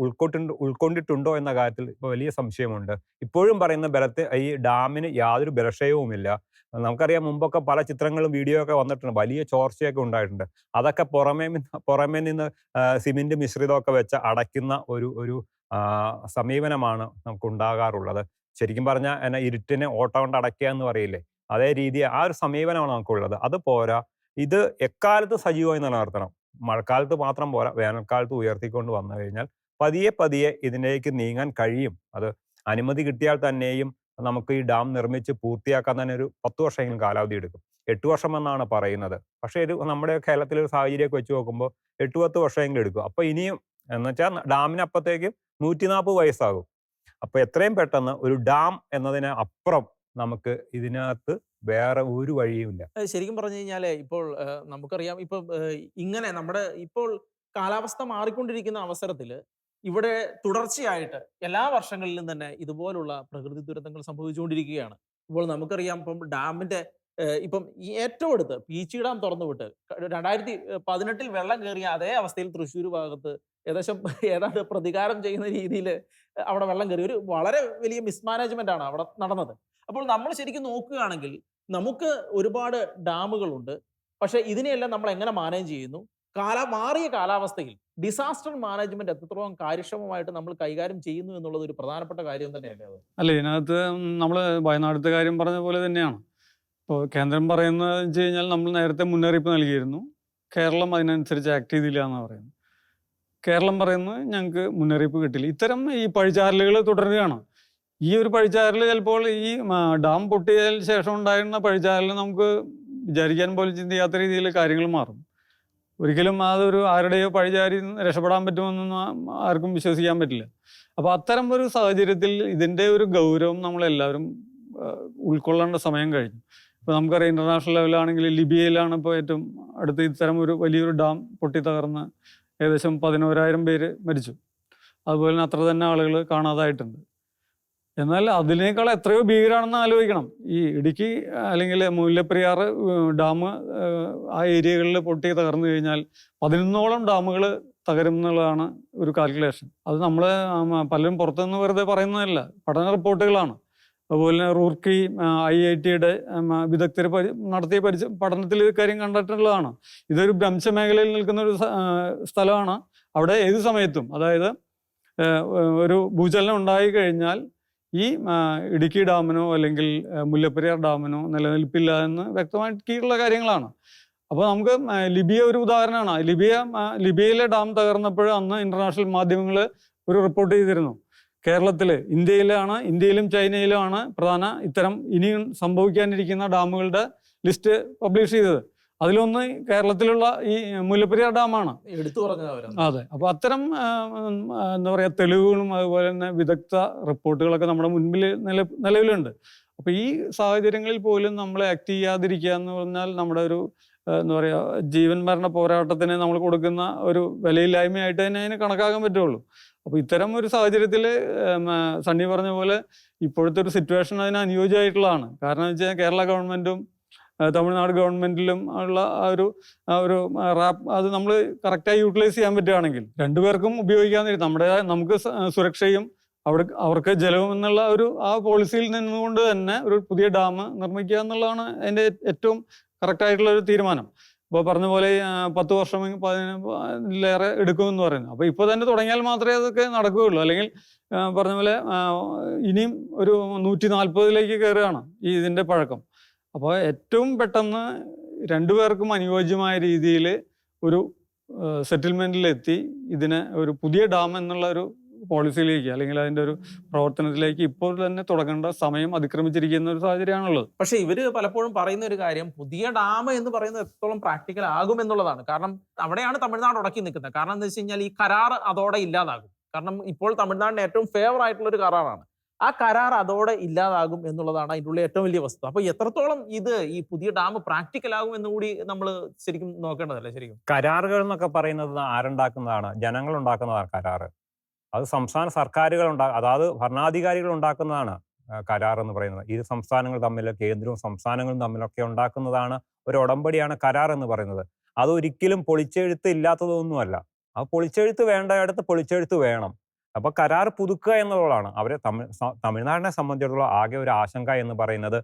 ഉൾക്കൊണ്ടിട്ടുണ്ടോ എന്ന കാര്യത്തിൽ വലിയ സംശയമുണ്ട്. ഇപ്പോഴും പറയുന്ന ഈ ഡാമിന് യാതൊരു ബലക്ഷയവുമില്ല. നമുക്കറിയാം, മുമ്പൊക്കെ പല ചിത്രങ്ങളും വീഡിയോ ഒക്കെ വന്നിട്ടുണ്ട്, വലിയ ചോർച്ചയൊക്കെ ഉണ്ടായിട്ടുണ്ട്. അതൊക്കെ പുറമേ നിന്ന് സിമെന്റ് മിശ്രിതമൊക്കെ വെച്ച് അടയ്ക്കുന്ന ഒരു സമീപനമാണ് നമുക്ക് ഉണ്ടാകാറുള്ളത്. ശരിക്കും പറഞ്ഞാൽ എന്നെ ഇരുട്ടിനെ ഓട്ട കൊണ്ട് അടയ്ക്കുക എന്ന് പറയില്ലേ, അതേ രീതി ആ ഒരു സമീപനമാണ് നമുക്കുള്ളത്. അത് പോരാ, ഇത് എക്കാലത്ത് സജീവമായി നിലനിർത്തണം. മഴക്കാലത്ത് മാത്രം പോരാ, വേനൽക്കാലത്ത് ഉയർത്തിക്കൊണ്ട് വന്നു കഴിഞ്ഞാൽ പതിയെ പതിയെ ഇതിലേക്ക് നീങ്ങാൻ കഴിയും. അത് അനുമതി കിട്ടിയാൽ തന്നെയും നമുക്ക് ഈ ഡാം നിർമ്മിച്ച് പൂർത്തിയാക്കാൻ തന്നെ ഒരു 10 വർഷമെങ്കിലും കാലാവധി എടുക്കും. 8 വർഷം എന്നാണ് പറയുന്നത്. പക്ഷേ നമ്മുടെ കേരളത്തിലെ ഒരു സാഹചര്യമൊക്കെ വെച്ച് നോക്കുമ്പോൾ 8-10 വർഷമെങ്കിലും എടുക്കും. അപ്പോൾ ഇനിയും എന്നുവെച്ചാൽ ഡാമിനപ്പത്തേക്കും 140 വയസ്സാകും. അപ്പോൾ എത്രയും പെട്ടെന്ന് ഒരു ഡാം എന്നതിന് അപ്പുറം നമുക്ക് ഇതിനകത്ത് വേറെ ഒരു വഴിയുമില്ല. ശരിക്കും പറഞ്ഞു കഴിഞ്ഞാൽ ഇപ്പോൾ നമുക്കറിയാം, ഇപ്പം ഇങ്ങനെ നമ്മുടെ ഇപ്പോൾ കാലാവസ്ഥ മാറിക്കൊണ്ടിരിക്കുന്ന അവസരത്തിൽ ഇവിടെ തുടർച്ചയായിട്ട് എല്ലാ വർഷങ്ങളിലും തന്നെ ഇതുപോലുള്ള പ്രകൃതി ദുരന്തങ്ങൾ സംഭവിച്ചുകൊണ്ടിരിക്കുകയാണ്. ഇപ്പോൾ നമുക്കറിയാം, ഇപ്പം ഡാമിന്റെ ഇപ്പം ഈ ഏറ്റവും അടുത്ത് പീച്ചി ഡാം തുറന്നു വിട്ട് 2018 വെള്ളം കയറിയ അതേ അവസ്ഥയിൽ തൃശ്ശൂർ ഭാഗത്ത് ഏതാണ്ട് പ്രതികാരം ചെയ്യുന്ന രീതിയിൽ അവിടെ വെള്ളം കയറി. ഒരു വളരെ വലിയ മിസ്മാനേജ്മെന്റ് ആണ് അവിടെ നടന്നത്. അപ്പോൾ നമ്മൾ ശരിക്കും നോക്കുകയാണെങ്കിൽ നമുക്ക് ഒരുപാട് ഡാമുകളുണ്ട്. പക്ഷെ ഇതിനെയെല്ലാം നമ്മൾ എങ്ങനെ മാനേജ് ചെയ്യുന്നു? മാറിയ കാലാവസ്ഥയിൽ ഡിസാസ്റ്റർ മാനേജ്മെന്റ് എത്രത്തോളം കാര്യക്ഷമമായിട്ട് നമ്മൾ കൈകാര്യം ചെയ്യുന്നു എന്നുള്ളത് ഒരു പ്രധാനപ്പെട്ട കാര്യം തന്നെയല്ലേ അത്? അല്ല, ഇതിനകത്ത് നമ്മൾ വയനാടത്തെ കാര്യം പറഞ്ഞ പോലെ തന്നെയാണ്. ഇപ്പോൾ കേന്ദ്രം പറയുന്നത് വെച്ച് കഴിഞ്ഞാൽ നമ്മൾ നേരത്തെ മുന്നറിയിപ്പ് നൽകിയിരുന്നു, കേരളം അതിനനുസരിച്ച് ആക്ട് ചെയ്തില്ല എന്നാണ് പറയുന്നത്. കേരളം പറയുന്നത് ഞങ്ങൾക്ക് മുന്നറിയിപ്പ് കിട്ടില്ല. ഇത്തരം ഈ പഴിചാരലുകൾ തുടരുകയാണ്. ഈ ഒരു പഴിചാരൽ ചിലപ്പോൾ ഈ ഡാം പൊട്ടിയതിന് ശേഷം ഉണ്ടായിരുന്ന പഴിചാരൽ നമുക്ക് വിചാരിക്കാൻ പോലും ചിന്തിക്കാത്ത രീതിയിൽ കാര്യങ്ങൾ മാറും. ഒരിക്കലും അതൊരു ആരുടെയോ പഴിചാരി രക്ഷപ്പെടാൻ പറ്റുമെന്നൊന്നും ആർക്കും വിശ്വസിക്കാൻ പറ്റില്ല. അപ്പോൾ അത്തരം ഒരു സാഹചര്യത്തിൽ ഇതിൻ്റെ ഒരു ഗൗരവം നമ്മളെല്ലാവരും ഉൾക്കൊള്ളേണ്ട സമയം കഴിഞ്ഞു. ഇപ്പോൾ നമുക്കറിയാം, ഇൻ്റർനാഷണൽ ലെവലാണെങ്കിൽ ലിബിയയിലാണ് ഇപ്പോൾ ഏറ്റവും അടുത്ത് ഇത്തരം ഒരു വലിയൊരു ഡാം പൊട്ടിത്തകർന്ന് ഏകദേശം 11,000 പേര് മരിച്ചു. അതുപോലെ തന്നെ അത്ര തന്നെ ആളുകൾ കാണാതായിട്ടുണ്ട്. എന്നാൽ അതിനേക്കാൾ എത്രയോ ഭീകരമാണെന്ന് ആലോചിക്കണം. ഈ ഇടുക്കി അല്ലെങ്കിൽ മുല്ലപ്പെരിയാർ ഡാം ആ ഏരിയകളിൽ പൊട്ടി തകർന്നു കഴിഞ്ഞാൽ 11ഓളം ഡാമുകൾ തകരും എന്നുള്ളതാണ് ഒരു കാൽക്കുലേഷൻ. അത് നമ്മൾ പലരും പുറത്തുനിന്ന് വെറുതെ പറയുന്നതല്ല, പഠന റിപ്പോർട്ടുകളാണ്. അതുപോലെ തന്നെ റൂർക്കി IIT-യുടെ വിദഗ്ധർ നടത്തിയ പഠനത്തിൽ ഇത് കാര്യം കണ്ടിട്ടുള്ളതാണ്. ഇതൊരു ഭ്രംശമേഖലയിൽ നിൽക്കുന്ന ഒരു സ്ഥലമാണ്. അവിടെ ഏത് സമയത്തും, അതായത് ഒരു ഭൂചലനം ഉണ്ടായി കഴിഞ്ഞാൽ ഈ ഇടുക്കി ഡാമിനോ അല്ലെങ്കിൽ മുല്ലപ്പെരിയാർ ഡാമിനോ നിലനിൽപ്പില്ല എന്ന് വ്യക്തമാക്കിയിട്ടുള്ള കാര്യങ്ങളാണ്. അപ്പോൾ നമുക്ക് ലിബിയ ഒരു ഉദാഹരണമാണ്. ലിബിയയിലെ ഡാം തകർന്നപ്പോൾ അന്ന് ഇന്റർനാഷണൽ മാധ്യമങ്ങൾ ഒരു റിപ്പോർട്ട് ചെയ്തിരുന്നു. ഇന്ത്യയിലും ചൈനയിലുമാണ് പ്രധാന ഇത്തരം ഇനിയും സംഭവിക്കാനിരിക്കുന്ന ഡാമുകളുടെ ലിസ്റ്റ് പബ്ലിഷ് ചെയ്തത്. അതിലൊന്ന് കേരളത്തിലുള്ള ഈ മുല്ലപ്പെരിയാർ ഡാമാണ് എടുത്തു പറഞ്ഞത്. അതെ. അപ്പോൾ അത്തരം എന്താ പറയുക തെളിവുകളും അതുപോലെ തന്നെ വിദഗ്ധ റിപ്പോർട്ടുകളൊക്കെ നമ്മുടെ മുൻപിൽ നിലവിലുണ്ട്. അപ്പോൾ ഈ സാഹചര്യങ്ങളിൽ പോലും നമ്മൾ ആക്ട് ചെയ്യാതിരിക്കുക എന്ന് പറഞ്ഞാൽ നമ്മുടെ ഒരു എന്താ പറയുക ജീവൻ മരണ പോരാട്ടത്തിന് നമ്മൾ കൊടുക്കുന്ന ഒരു വിലയില്ലായ്മയായിട്ട് തന്നെ അതിന് കണക്കാക്കാൻ പറ്റുള്ളൂ. അപ്പോൾ ഇത്തരം ഒരു സാഹചര്യത്തിൽ സണ്ണി പറഞ്ഞ പോലെ ഇപ്പോഴത്തെ ഒരു സിറ്റുവേഷൻ അതിന് അനുയോജ്യമായിട്ടുള്ളതാണ്. കാരണം എന്ന് വെച്ചാൽ കേരള ഗവൺമെൻറ്റും തമിഴ്നാട് ഗവൺമെൻറ്റിലും ഉള്ള ഒരു റാപ്പ് അത് നമ്മൾ കറക്റ്റായി യൂട്ടിലൈസ് ചെയ്യാൻ പറ്റുകയാണെങ്കിൽ രണ്ടുപേർക്കും ഉപയോഗിക്കാൻ നമുക്ക് സുരക്ഷയും അവർക്ക് ജലവും എന്നുള്ള ആ പോളിസിയിൽ നിന്നുകൊണ്ട് തന്നെ ഒരു പുതിയ ഡാം നിർമ്മിക്കുക എന്നുള്ളതാണ് അതിൻ്റെ ഏറ്റവും കറക്റ്റായിട്ടുള്ള ഒരു തീരുമാനം. ഇപ്പോൾ പറഞ്ഞ പോലെ 10 വർഷം 15 എടുക്കുമെന്ന് പറയുന്നത്. അപ്പോൾ ഇപ്പോൾ തന്നെ തുടങ്ങിയാൽ മാത്രമേ അതൊക്കെ നടക്കുകയുള്ളൂ. അല്ലെങ്കിൽ പറഞ്ഞ പോലെ ഇനിയും ഒരു 140-ലേക്ക് കയറുകയാണ് ഇതിൻ്റെ പഴക്കം. അപ്പോൾ ഏറ്റവും പെട്ടെന്ന് രണ്ടുപേർക്കും അനുയോജ്യമായ രീതിയിൽ ഒരു സെറ്റിൽമെൻറ്റിലെത്തി ഇതിനെ ഒരു പുതിയ ഡാം എന്നുള്ള ഒരു പോളിസിയിലേക്ക് അല്ലെങ്കിൽ അതിൻ്റെ ഒരു പ്രവർത്തനത്തിലേക്ക് ഇപ്പോൾ തന്നെ തുടങ്ങേണ്ട സമയം അതിക്രമിച്ചിരിക്കുന്ന ഒരു സാഹചര്യമാണുള്ളത്. പക്ഷെ ഇവര് പലപ്പോഴും പറയുന്ന ഒരു കാര്യം പുതിയ ഡാം എന്ന് പറയുന്നത് എത്രത്തോളം പ്രാക്ടിക്കൽ ആകും എന്നുള്ളതാണ്. കാരണം അവിടെയാണ് തമിഴ്നാട് ഉടക്കി നിൽക്കുന്നത്. കാരണം എന്താ വെച്ച് കഴിഞ്ഞാൽ ഈ കരാർ അതോടെ ഇല്ലാതാകും. കാരണം ഇപ്പോൾ തമിഴ്നാടിന് ഏറ്റവും ഫേവർ ആയിട്ടുള്ള ഒരു കരാറാണ്. ആ കരാർ അതോടെ ഇല്ലാതാകും എന്നുള്ളതാണ് അതിൻ്റെ ഉള്ളിൽ ഏറ്റവും വലിയ വസ്തുത. അപ്പൊ എത്രത്തോളം ഈ പുതിയ ഡാം പ്രാക്ടിക്കൽ ആകും എന്നുകൂടി നമ്മൾ ശരിക്കും നോക്കേണ്ടതല്ലേ? ശരിക്കും കരാറുകൾ എന്നൊക്കെ പറയുന്നത് ആരുണ്ടാക്കുന്നതാണ്? ജനങ്ങൾ ഉണ്ടാക്കുന്നതാണ് കരാറ്. അത് സംസ്ഥാന സർക്കാരുകൾ അതായത് ഭരണാധികാരികൾ ഉണ്ടാക്കുന്നതാണ് കരാർ എന്ന് പറയുന്നത്. ഈ സംസ്ഥാനങ്ങൾ തമ്മിൽ, കേന്ദ്രവും സംസ്ഥാനങ്ങളും തമ്മിലൊക്കെ ഉണ്ടാക്കുന്നതാണ് ഒരു ഉടമ്പടിയാണ് കരാർ എന്ന് പറയുന്നത്. അതൊരിക്കലും പൊളിച്ചെഴുത്ത് ഇല്ലാത്തതൊന്നുമല്ല. ആ പൊളിച്ചെഴുത്ത് വേണ്ടയിടത്ത് പൊളിച്ചെഴുത്ത് വേണം. അപ്പൊ കരാർ പുതുക്കുക എന്നുള്ളതാണ് അവരെ തമിഴ്നാടിനെ സംബന്ധിച്ചിടത്തോളം ആകെ ഒരു ആശങ്ക എന്ന് പറയുന്നത്.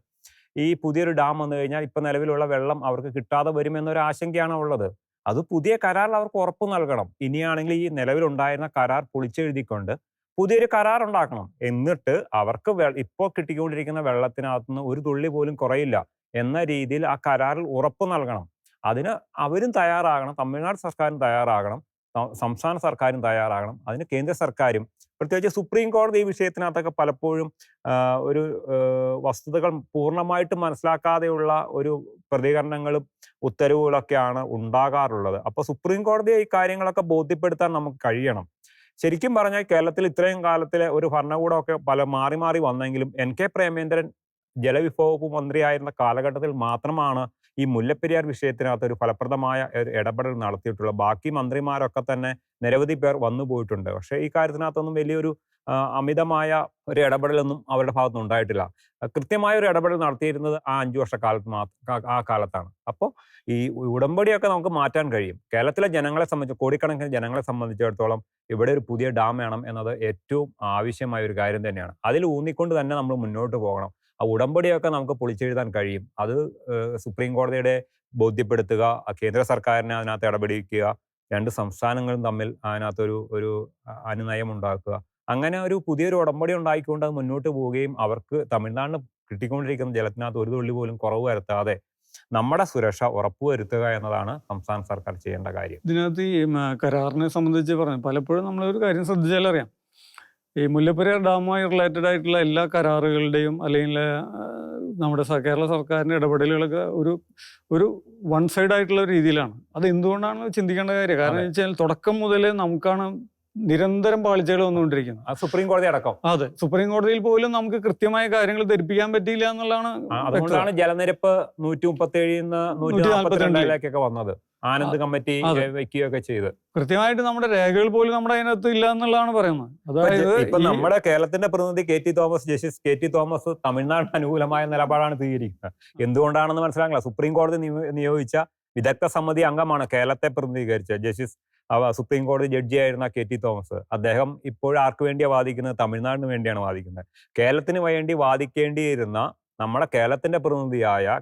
ഈ പുതിയൊരു ഡാം വന്നു കഴിഞ്ഞാൽ ഇപ്പൊ നിലവിലുള്ള വെള്ളം അവർക്ക് കിട്ടാതെ വരുമെന്നൊരു ആശങ്കയാണ് ഉള്ളത്. അത് പുതിയ കരാറിൽ അവർക്ക് ഉറപ്പ് നൽകണം. ഇനിയാണെങ്കിൽ ഈ നിലവിലുണ്ടായിരുന്ന കരാർ പൊളിച്ചെഴുതിക്കൊണ്ട് പുതിയൊരു കരാർ ഉണ്ടാക്കണം. എന്നിട്ട് അവർക്ക് ഇപ്പോൾ കിട്ടിക്കൊണ്ടിരിക്കുന്ന വെള്ളത്തിനകത്തുനിന്ന് ഒരു തുള്ളി പോലും കുറയില്ല എന്ന രീതിയിൽ ആ കരാറിൽ ഉറപ്പ് നൽകണം. അതിന് അവരും തയ്യാറാകണം. തമിഴ്നാട് സർക്കാരും തയ്യാറാകണം. സംസ്ഥാന സർക്കാരും തയ്യാറാകണം. അതിന് കേന്ദ്ര സർക്കാരും, പ്രത്യേകിച്ച് സുപ്രീം കോടതി ഈ വിഷയത്തിനകത്തൊക്കെ പലപ്പോഴും ഒരു വസ്തുതകൾ പൂർണ്ണമായിട്ടും മനസ്സിലാക്കാതെയുള്ള ഒരു പ്രതികരണങ്ങളും ഉത്തരവുകളൊക്കെയാണ് ഉണ്ടാകാറുള്ളത്. അപ്പോൾ സുപ്രീം കോടതിയെ ഈ കാര്യങ്ങളൊക്കെ ബോധ്യപ്പെടുത്താൻ നമുക്ക് കഴിയണം. ശരിക്കും പറഞ്ഞാൽ കേരളത്തിൽ ഇത്രയും കാലത്തിലെ ഒരു ഭരണകൂടമൊക്കെ മാറി മാറി വന്നെങ്കിലും NK പ്രേമേന്ദ്രൻ ജലവിഭവ മന്ത്രിയായിരുന്ന കാലഘട്ടത്തിൽ മാത്രമാണ് ഈ മുല്ലപ്പെരിയാർ വിഷയത്തിനകത്ത് ഒരു ഫലപ്രദമായ ഒരു ഇടപെടൽ നടത്തിയിട്ടുള്ളത്. ബാക്കി മന്ത്രിമാരൊക്കെ തന്നെ നിരവധി പേർ വന്നു പോയിട്ടുണ്ട്. പക്ഷേ ഈ കാര്യത്തിനകത്തൊന്നും വലിയൊരു അമിതമായ ഒരു ഇടപെടലൊന്നും അവരുടെ ഭാഗത്തുനിന്ന് ഉണ്ടായിട്ടില്ല. കൃത്യമായ ഒരു ഇടപെടൽ നടത്തിയിരുന്നത് ആ 5 വർഷക്കാലത്ത് ആ കാലത്താണ്. അപ്പോൾ ഈ ഉടമ്പടിയൊക്കെ നമുക്ക് മാറ്റാൻ കഴിയും. കേരളത്തിലെ ജനങ്ങളെ സംബന്ധിച്ച്, കോടിക്കണക്കിന് ജനങ്ങളെ സംബന്ധിച്ചിടത്തോളം ഇവിടെ ഒരു പുതിയ ഡാം വേണം എന്നത് ഏറ്റവും ആവശ്യമായ ഒരു കാര്യം തന്നെയാണ്. അതിൽ ഊന്നിക്കൊണ്ട് തന്നെ നമ്മൾ മുന്നോട്ട് പോകണം. ആ ഉടമ്പടിയൊക്കെ നമുക്ക് പൊളിച്ചെഴുതാൻ കഴിയും. അത് സുപ്രീം കോടതിയുടെ ബോധ്യപ്പെടുത്തുക, കേന്ദ്ര സർക്കാരിനെ അതിനകത്ത് ഇടപെടിക്കുക, രണ്ട് സംസ്ഥാനങ്ങളും തമ്മിൽ അതിനകത്തൊരു അനുനയം ഉണ്ടാക്കുക. അങ്ങനെ ഒരു പുതിയൊരു ഉടമ്പടി ഉണ്ടാക്കിക്കൊണ്ട് അത് മുന്നോട്ട് പോവുകയും അവർക്ക് തമിഴ്നാടിന് കിട്ടിക്കൊണ്ടിരിക്കുന്ന ജലത്തിനകത്ത് ഒരു തുള്ളി പോലും കുറവ് വരുത്താതെ നമ്മുടെ സുരക്ഷ ഉറപ്പുവരുത്തുക എന്നതാണ് സംസ്ഥാന സർക്കാർ ചെയ്യേണ്ട കാര്യം. ഇതിനകത്ത് ഈ കരാറിനെ സംബന്ധിച്ച് പറഞ്ഞു പലപ്പോഴും നമ്മളൊരു കാര്യം ശ്രദ്ധിച്ചാൽ അറിയാം. ഈ മുല്ലപ്പെരിയാർ ഡാമുമായി റിലേറ്റഡ് ആയിട്ടുള്ള എല്ലാ കരാറുകളുടെയും അല്ലെങ്കിൽ നമ്മുടെ കേരള സർക്കാരിൻ്റെ ഇടപെടലുകളൊക്കെ ഒരു വൺ സൈഡ് ആയിട്ടുള്ള രീതിയിലാണ്. അത് എന്തുകൊണ്ടാണ് ചിന്തിക്കേണ്ട കാര്യം. കാരണം വെച്ചാൽ തുടക്കം മുതലേ നമുക്കാണ് നിരന്തരം പാളിച്ചകൾ വന്നുകൊണ്ടിരിക്കുന്നത്. സുപ്രീം കോടതി അടക്കം. അതെ, സുപ്രീം കോടതിയിൽ പോലും നമുക്ക് കൃത്യമായ കാര്യങ്ങൾ ധരിപ്പിക്കാൻ പറ്റിയില്ല എന്നുള്ളതാണ്. അതുകൊണ്ടാണ് ജലനിരപ്പ് 137 142 വന്നത്. ആനന്ദ് കമ്മിറ്റി വയ്ക്കുകയൊക്കെ ചെയ്ത് കൃത്യമായിട്ട് നമ്മുടെ രേഖകൾ പോലും നമ്മുടെ അതിനകത്ത് ഇല്ല എന്നുള്ളതാണ് പറയുന്നത്. അതായത് ഇപ്പൊ നമ്മുടെ കേരളത്തിന്റെ പ്രതിനിധി ജസ്റ്റിസ് KT തോമസ് തമിഴ്നാടിന് അനുകൂലമായ നിലപാടാണ് സ്വീകരിക്കുന്നത്. എന്തുകൊണ്ടാണെന്ന് മനസ്സിലാക്കില്ല. സുപ്രീം കോടതി നിയോഗിച്ച വിദഗ്ധ സമിതി അംഗമാണ് കേരളത്തെ പ്രതിനിധീകരിച്ച ജസ്റ്റിസ് സുപ്രീം കോടതി ജഡ്ജിയായിരുന്ന KT തോമസ്. അദ്ദേഹം ഇപ്പോൾ ആർക്ക് വേണ്ടിയാണ് വാദിക്കുന്നത്? തമിഴ്നാടിന് വേണ്ടിയാണ് വാദിക്കുന്നത്. കേരളത്തിന് വേണ്ടി വാദിക്കേണ്ടിയിരുന്ന നമ്മുടെ കേരളത്തിന്റെ പ്രതിനിധിയായ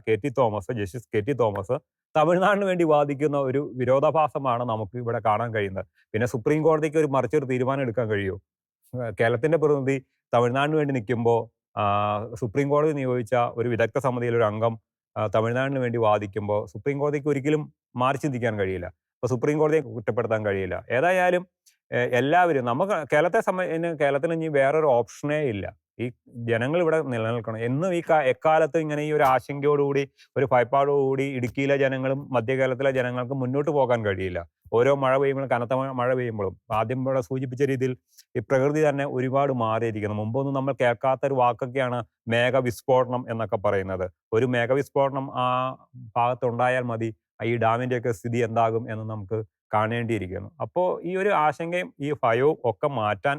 ജസ്റ്റിസ് KT തോമസ് തമിഴ്നാടിന് വേണ്ടി വാദിക്കുന്ന ഒരു വിരോധാഭാസമാണ് നമുക്ക് ഇവിടെ കാണാൻ കഴിയുന്നത്. പിന്നെ സുപ്രീം കോടതിക്ക് മറിച്ചൊരു തീരുമാനം എടുക്കാൻ കഴിയുമോ? കേരളത്തിന്റെ പ്രതിനിധി തമിഴ്നാടിന് വേണ്ടി നിൽക്കുമ്പോൾ സുപ്രീം കോടതി നിയോഗിച്ച ഒരു വിദഗ്ധ സമിതിയിൽ ഒരു അംഗം തമിഴ്നാടിന് വേണ്ടി വാദിക്കുമ്പോൾ സുപ്രീം കോടതിക്ക് ഒരിക്കലും മാറി ചിന്തിക്കാൻ കഴിയില്ല. അപ്പോൾ സുപ്രീം കോടതിയെ കുറ്റപ്പെടുത്താൻ കഴിയില്ല. ഏതായാലും എല്ലാവരും കേരളത്തിൽ ഇനി വേറൊരു ഓപ്ഷനേ ഇല്ല. ഈ ജനങ്ങൾ ഇവിടെ നിലനിൽക്കണം. എന്നും എക്കാലത്തും ഇങ്ങനെ ഈ ഒരു ആശങ്കയോടുകൂടി, ഒരു ഭയപ്പാടോടുകൂടി ഇടുക്കിയിലെ ജനങ്ങളും മധ്യകേരളത്തിലെ ജനങ്ങൾക്ക് മുന്നോട്ട് പോകാൻ കഴിയില്ല. ഓരോ മഴ പെയ്യുമ്പോഴും, കനത്ത മഴ പെയ്യുമ്പോഴും, ആദ്യം ഇവിടെ സൂചിപ്പിച്ച രീതിയിൽ ഈ പ്രകൃതി തന്നെ ഒരുപാട് മാറിയിരിക്കുന്നു. മുമ്പൊന്നും നമ്മൾ കേൾക്കാത്തൊരു വാക്കൊക്കെയാണ് മേഘവിസ്ഫോടനം എന്നൊക്കെ പറയുന്നത്. ഒരു മേഘവിസ്ഫോടനം ആ ഭാഗത്തുണ്ടായാൽ മതി ഈ ഡാമിൻ്റെയൊക്കെ സ്ഥിതി എന്താകും എന്ന് നമുക്ക് കാണേണ്ടിയിരിക്കുന്നു. അപ്പോൾ ഈ ഒരു ആശങ്കയും ഈ ഭയവും ഒക്കെ മാറ്റാൻ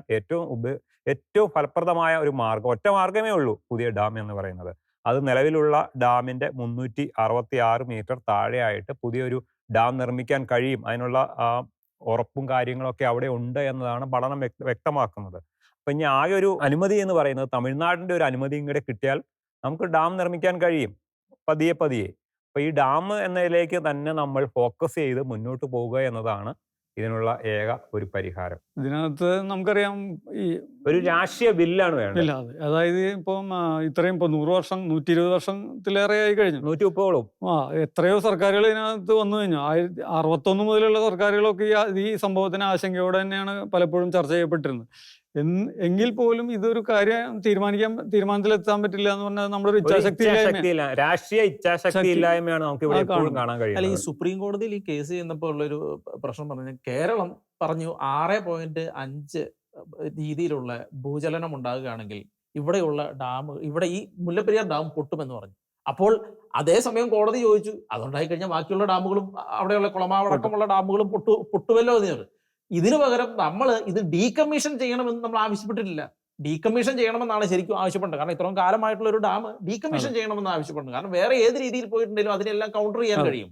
ഏറ്റവും ഫലപ്രദമായ ഒരു മാർഗം, ഒറ്റ മാർഗമേ ഉള്ളൂ, പുതിയ ഡാം എന്ന് പറയുന്നത്. അത് നിലവിലുള്ള ഡാമിൻ്റെ 366 മീറ്റർ താഴെയായിട്ട് പുതിയൊരു ഡാം നിർമ്മിക്കാൻ കഴിയും. അതിനുള്ള ഉറപ്പും കാര്യങ്ങളൊക്കെ അവിടെ ഉണ്ട് എന്നതാണ് പഠനം വ്യക്തമാക്കുന്നത്. അപ്പം ഇനി ആകെ ഒരു അനുമതി എന്ന് പറയുന്നത് തമിഴ്നാടിൻ്റെ ഒരു അനുമതിയും കൂടെ കിട്ടിയാൽ നമുക്ക് ഡാം നിർമ്മിക്കാൻ കഴിയും പതിയെ. അപ്പോൾ ഈ ഡാം എന്നതിലേക്ക് തന്നെ നമ്മൾ ഫോക്കസ് ചെയ്ത് മുന്നോട്ട് പോവുക എന്നതാണ് ഇതിനുള്ള ഏക ഒരു പരിഹാരം. ഇതിനകത്ത് നമുക്കറിയാം ഈ ഒരു രാഷ്ട്രീയ ബില്ലാണ് വേണ്ടത്. ഇല്ല അതായത് ഇപ്പം ഇത്രയും ഇപ്പൊ 100 വർഷം 120 വർഷത്തിലേറെ ആയി കഴിഞ്ഞു. 130ഓളം എത്രയോ സർക്കാരുകൾ ഇതിനകത്ത് വന്നു കഴിഞ്ഞു. 61 മുതലുള്ള സർക്കാരുകളൊക്കെ ഈ സംഭവത്തിന് ആശങ്കയോടെ തന്നെയാണ് പലപ്പോഴും ചർച്ച ചെയ്യപ്പെട്ടിരുന്നത്. എങ്കിൽ പോലും ഇതൊരു കാര്യം തീരുമാനത്തിലെത്താൻ പറ്റില്ല എന്ന് പറഞ്ഞാൽ നമ്മുടെ ഒരു ഇച്ഛാശക്തി രാഷ്ട്രീയ ഇച്ഛാശക്തി ഇല്ലായ്മയാണ് നമുക്ക് ഇവിടെ എപ്പോഴും കാണാൻ കഴിയും. അല്ല, ഈ സുപ്രീം കോടതിയിൽ ഈ കേസ് ചെയ്യുന്നപ്പോൾ ഉള്ളൊരു പ്രശ്നം പറഞ്ഞാൽ കേരളം പറഞ്ഞു 6.5 രീതിയിലുള്ള ഭൂചലനം ഉണ്ടാകുകയാണെങ്കിൽ ഇവിടെയുള്ള ഡാം, ഇവിടെ ഈ മുല്ലപ്പെരിയാർ ഡാം പൊട്ടുമെന്ന് പറഞ്ഞു. അപ്പോൾ അതേസമയം കോടതി ചോദിച്ചു അതുണ്ടായി കഴിഞ്ഞാൽ ബാക്കിയുള്ള ഡാമുകളും അവിടെയുള്ള കുളമാവടക്കമുള്ള ഡാമുകളും പൊട്ടുമല്ലോ എന്ന്. ഇതിനു പകരം നമ്മൾ ഇത് ഡീകമ്മീഷൻ ചെയ്യണമെന്ന് നമ്മൾ ആവശ്യപ്പെട്ടിട്ടില്ല. ഡീകമ്മീഷൻ ചെയ്യണമെന്നാണ് ശരിക്കും ആവശ്യപ്പെട്ടത്. കാരണം ഇത്രയും കാലമായിട്ടുള്ള ഒരു ഡാം ഡീകമ്മീഷൻ ചെയ്യണമെന്ന് ആവശ്യപ്പെടുന്നത്. കാരണം വേറെ ഏത് രീതിയിൽ പോയിട്ടുണ്ടെങ്കിലും അതിനെല്ലാം കൗണ്ടർ ചെയ്യാൻ കഴിയും.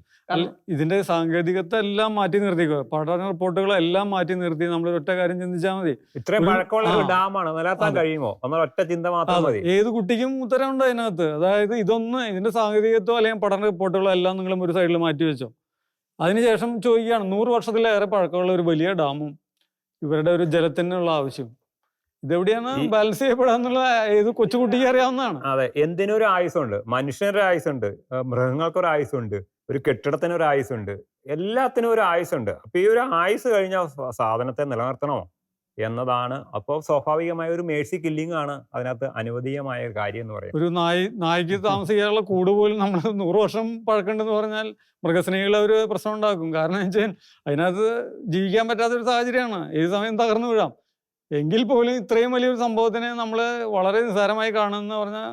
ഇതിന്റെ സാങ്കേതികത്വം എല്ലാം മാറ്റി നിർത്തിക്കുക, പഠന റിപ്പോർട്ടുകളെല്ലാം മാറ്റി നിർത്തി നമ്മൾ ഒറ്റ കാര്യം ചിന്തിച്ചാൽ മതി. ഇത്രയും പഴക്കമുള്ള ഒരു ഡാമാണ്, നിലനിർത്താൻ കഴിയുമോ എന്നുള്ള ഒറ്റ ചിന്ത മാത്രം മതി. ഏത് കുട്ടിക്കും ഉത്തരവുണ്ട് അതിനകത്ത്. അതായത് ഇതിന്റെ സാങ്കേതികത്വം അല്ലെങ്കിൽ പഠന റിപ്പോർട്ടുകളോ എല്ലാം നിങ്ങളും ഒരു സൈഡിൽ മാറ്റി വെച്ചോ. അതിനുശേഷം ചോദിക്കുകയാണ് 100 വർഷത്തിലേറെ പഴക്കമുള്ള ഒരു വലിയ ഡാമും ഇവരുടെ ഒരു ജലത്തിനുള്ള ആവശ്യം ഇതെവിടെയാണ് ബാലൻസ് ചെയ്യപ്പെടാന്നുള്ള ഏത് കൊച്ചുകുട്ടിക്ക് അറിയാവുന്നതാണ്. അതെ, എന്തിനൊരു ആയുസുണ്ട്, മനുഷ്യനൊരു ആയുസുണ്ട്, മൃഗങ്ങൾക്കൊരു ആയുസുണ്ട്, ഒരു കെട്ടിടത്തിനൊരു ആയുസുണ്ട്, എല്ലാത്തിനും ഒരു ആയുസുണ്ട്. അപ്പൊ ഈ ഒരു ആയുസ് കഴിഞ്ഞ സാധനത്തെ നിലനിർത്തണോ എന്നതാണ്. അപ്പോൾ സ്വാഭാവികമായ ഒരു മേഴ്സി കില്ലിംഗ് ആണ് അതിനകത്ത് അനുവദീയമായ ഒരു കാര്യം എന്ന് പറയുന്നത്. ഒരു നായ്ക്ക് താമസിക്കാനുള്ള കൂട് പോലും നമ്മൾ 100 വർഷം പഴക്കണ്ടെന്ന് പറഞ്ഞാൽ മൃഗസ്നേഹികൾ ഒരു പ്രശ്നം ഉണ്ടാക്കും. കാരണം വെച്ചാൽ അതിനകത്ത് ജീവിക്കാൻ പറ്റാത്തൊരു സാഹചര്യമാണ്, ഏത് സമയം തകർന്നു വീഴാം. എങ്കിൽ പോലും ഇത്രയും വലിയൊരു സംഭവത്തിനെ നമ്മൾ വളരെ നിസ്സാരമായി കാണുമെന്ന് പറഞ്ഞാൽ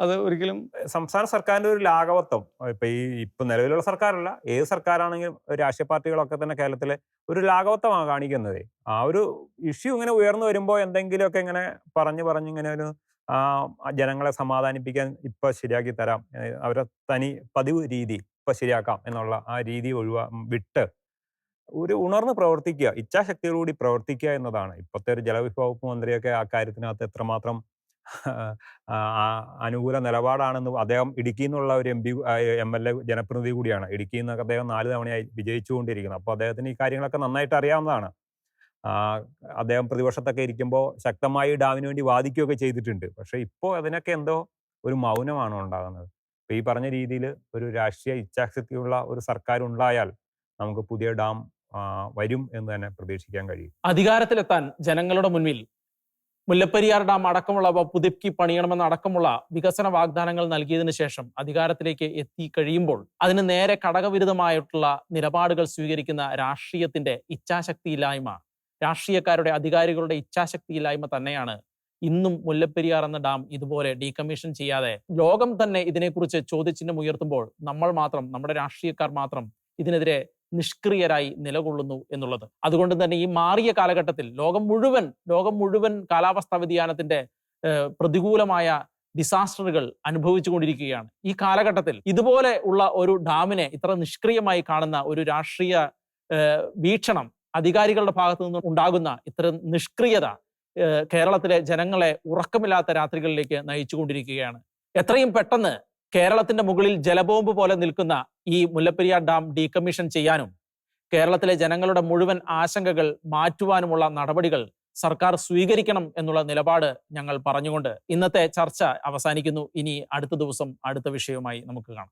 അത് ഒരിക്കലും സംസ്ഥാന സർക്കാരിന്റെ ഒരു ലാഘവത്വം. ഇപ്പൊ നിലവിലുള്ള സർക്കാരല്ല, ഏത് സർക്കാരാണെങ്കിലും രാഷ്ട്രീയ പാർട്ടികളൊക്കെ തന്നെ കേരളത്തിലെ ഒരു ലാഘവത്വമാണ് കാണിക്കുന്നത്. ആ ഒരു ഇഷ്യൂ ഇങ്ങനെ ഉയർന്നു വരുമ്പോൾ എന്തെങ്കിലുമൊക്കെ ഇങ്ങനെ പറഞ്ഞിങ്ങനെ ഒരു ജനങ്ങളെ സമാധാനിപ്പിക്കാൻ ഇപ്പൊ ശരിയാക്കി തരാം, അവരെ പതിവ് രീതി ഇപ്പൊ ശരിയാക്കാം എന്നുള്ള ആ രീതി വിട്ട് ഒരു ഉണർന്ന് പ്രവർത്തിക്കുക, ഇച്ഛാശക്തിയോടുകൂടി പ്രവർത്തിക്കുക എന്നതാണ്. ഇപ്പോഴത്തെ ഒരു ജലവിഭവ വകുപ്പ് മന്ത്രിയൊക്കെ ആ കാര്യത്തിനകത്ത് എത്രമാത്രം അനുകൂല നിലപാടാണെന്ന്. അദ്ദേഹം ഇടുക്കിയിൽ നിന്നുള്ള ഒരു MLA ജനപ്രതിനിധി കൂടിയാണ്. ഇടുക്കിയിൽ നിന്നൊക്കെ അദ്ദേഹം 4 തവണയായി വിജയിച്ചുകൊണ്ടിരിക്കുന്നത്. അപ്പോൾ അദ്ദേഹത്തിന് ഈ കാര്യങ്ങളൊക്കെ നന്നായിട്ട് അറിയാവുന്നതാണ്. അദ്ദേഹം പ്രതിപക്ഷത്തൊക്കെ ഇരിക്കുമ്പോൾ ശക്തമായി ഡാമിന് വേണ്ടി വാദിക്കുകയൊക്കെ ചെയ്തിട്ടുണ്ട്. പക്ഷെ ഇപ്പോൾ അതിനൊക്കെ എന്തോ ഒരു മൗനമാണ് ഉണ്ടാകുന്നത്. ഇപ്പൊ ഈ പറഞ്ഞ രീതിയിൽ ഒരു രാഷ്ട്രീയ ഇച്ഛാശക്തിയുള്ള ഒരു സർക്കാർ ഉണ്ടായാൽ നമുക്ക് പുതിയ ഡാം വരും എന്ന് തന്നെ പ്രതീക്ഷിക്കാൻ കഴിയും. അധികാരത്തിലെത്താൻ ജനങ്ങളുടെ മുന്നിൽ മുല്ലപ്പെരിയാർ ഡാം അടക്കമുള്ള പുതുക്കി പണിയണമെന്ന അടക്കമുള്ള വികസന വാഗ്ദാനങ്ങൾ നൽകിയതിനു ശേഷം അധികാരത്തിലേക്ക് എത്തി കഴിയുമ്പോൾ അതിന് നേരെ ഘടകവിരുദ്ധമായിട്ടുള്ള നിലപാടുകൾ സ്വീകരിക്കുന്ന രാഷ്ട്രീയത്തിന്റെ ഇച്ഛാശക്തിയില്ലായ്മ, രാഷ്ട്രീയക്കാരുടെ അധികാരികളുടെ ഇച്ഛാശക്തിയില്ലായ്മ തന്നെയാണ് ഇന്നും മുല്ലപ്പെരിയാർ എന്ന ഡാം ഇതുപോലെ ഡീകമ്മീഷൻ ചെയ്യാതെ ലോകം തന്നെ ഇതിനെക്കുറിച്ച് ചോദ്യചിഹ്നം ഉയർത്തുമ്പോൾ നമ്മൾ മാത്രം, നമ്മുടെ രാഷ്ട്രീയക്കാർ മാത്രം ഇതിനെതിരെ നിഷ്ക്രിയരായി നിലകൊള്ളുന്നു എന്നുള്ളത്. അതുകൊണ്ട് തന്നെ ഈ മാറിയ കാലഘട്ടത്തിൽ ലോകം മുഴുവൻ കാലാവസ്ഥാ വ്യതിയാനത്തിന്റെ പ്രതികൂലമായ ഡിസാസ്റ്ററുകൾ അനുഭവിച്ചുകൊണ്ടിരിക്കുകയാണ്. ഈ കാലഘട്ടത്തിൽ ഇതുപോലെ ഉള്ള ഒരു ഡാമിനെ ഇത്ര നിഷ്ക്രിയമായി കാണുന്ന ഒരു രാഷ്ട്രീയ വീക്ഷണം അധികാരികളുടെ ഭാഗത്തു നിന്ന് ഉണ്ടാകുന്ന ഇത്തരം നിഷ്ക്രിയത കേരളത്തിലെ ജനങ്ങളെ ഉറക്കമില്ലാത്ത രാത്രികളിലേക്ക് നയിച്ചുകൊണ്ടിരിക്കുകയാണ്. എത്രയും പെട്ടെന്ന് കേരളത്തിന്റെ മുകളിൽ ജലബോംബ് പോലെ നിൽക്കുന്ന ഈ മുല്ലപ്പെരിയാർ ഡാം ഡീകമ്മീഷൻ ചെയ്യാനും കേരളത്തിലെ ജനങ്ങളുടെ മുഴുവൻ ആശങ്കകൾ മാറ്റുവാനുമുള്ള നടപടികൾ സർക്കാർ സ്വീകരിക്കണം എന്നുള്ള നിലപാട് ഞങ്ങൾ പറഞ്ഞുകൊണ്ട് ഇന്നത്തെ ചർച്ച അവസാനിക്കുന്നു. ഇനി അടുത്ത ദിവസം അടുത്ത വിഷയവുമായി നമുക്ക് കാണാം.